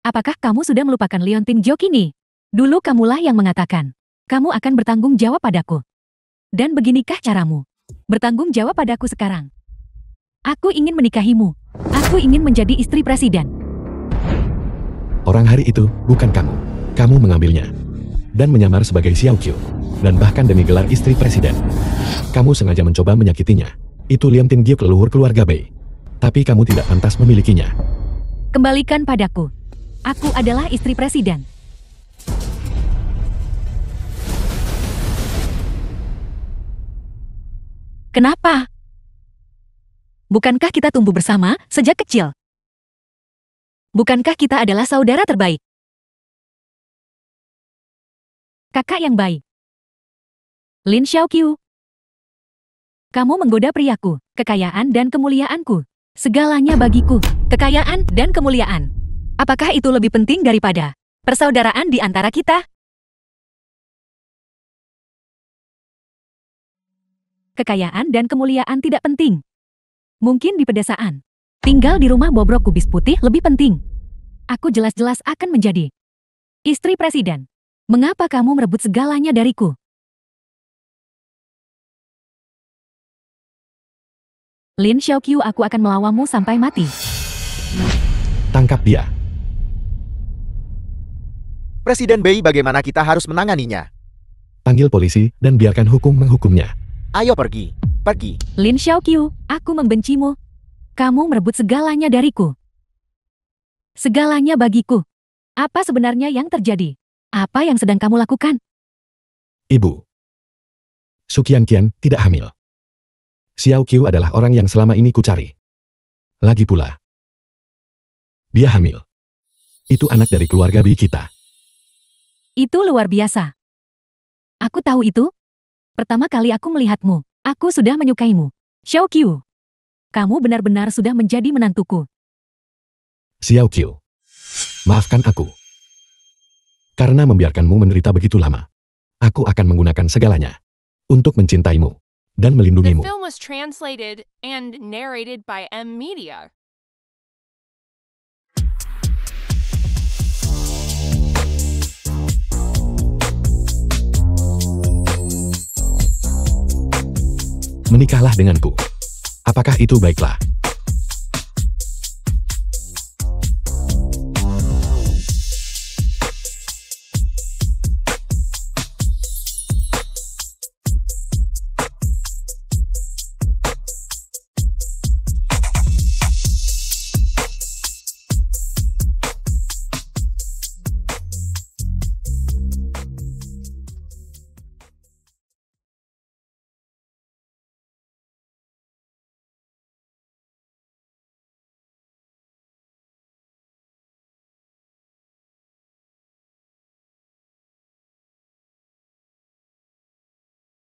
Apakah kamu sudah melupakan Liontin Giok ini? Dulu kamulah yang mengatakan, kamu akan bertanggung jawab padaku. Dan beginikah caramu? Bertanggung jawab padaku sekarang. Aku ingin menikahimu. Aku ingin menjadi istri presiden. Orang hari itu bukan kamu. Kamu mengambilnya. Dan menyamar sebagai Xiao Qiu. Dan bahkan demi gelar istri presiden. Kamu sengaja mencoba menyakitinya. Itu Liontin Giok leluhur keluarga Bei. Tapi kamu tidak pantas memilikinya. Kembalikan padaku. Aku adalah istri presiden. Kenapa? Bukankah kita tumbuh bersama sejak kecil? Bukankah kita adalah saudara terbaik? Kakak yang baik. Lin Xiaoqiu. Kamu menggoda priaku, kekayaan dan kemuliaanku. Segalanya bagiku, kekayaan dan kemuliaan. Apakah itu lebih penting daripada persaudaraan di antara kita? Kekayaan dan kemuliaan tidak penting. Mungkin di pedesaan. Tinggal di rumah bobrok kubis putih lebih penting. Aku jelas-jelas akan menjadi istri presiden. Mengapa kamu merebut segalanya dariku? Lin Xiaoqiu, aku akan melawanmu sampai mati. Tangkap dia. Presiden Bei, bagaimana kita harus menanganinya? Panggil polisi dan biarkan hukum menghukumnya. Ayo pergi. Pergi. Lin Xiaoqiu, aku membencimu. Kamu merebut segalanya dariku. Segalanya bagiku. Apa sebenarnya yang terjadi? Apa yang sedang kamu lakukan? Ibu. Su Qianqian tidak hamil. Xiao Qiu adalah orang yang selama ini kucari. Lagi pula, dia hamil. Itu anak dari keluarga Bi kita. Itu luar biasa. Aku tahu itu. Pertama kali aku melihatmu, aku sudah menyukaimu. Xiao Qiu. Kamu benar-benar sudah menjadi menantuku. Xiao Qiu, maafkan aku. Karena membiarkanmu menderita begitu lama, aku akan menggunakan segalanya untuk mencintaimu dan The melindungimu. film was translated and narrated by M Media. Menikahlah denganku. Apakah itu baiklah?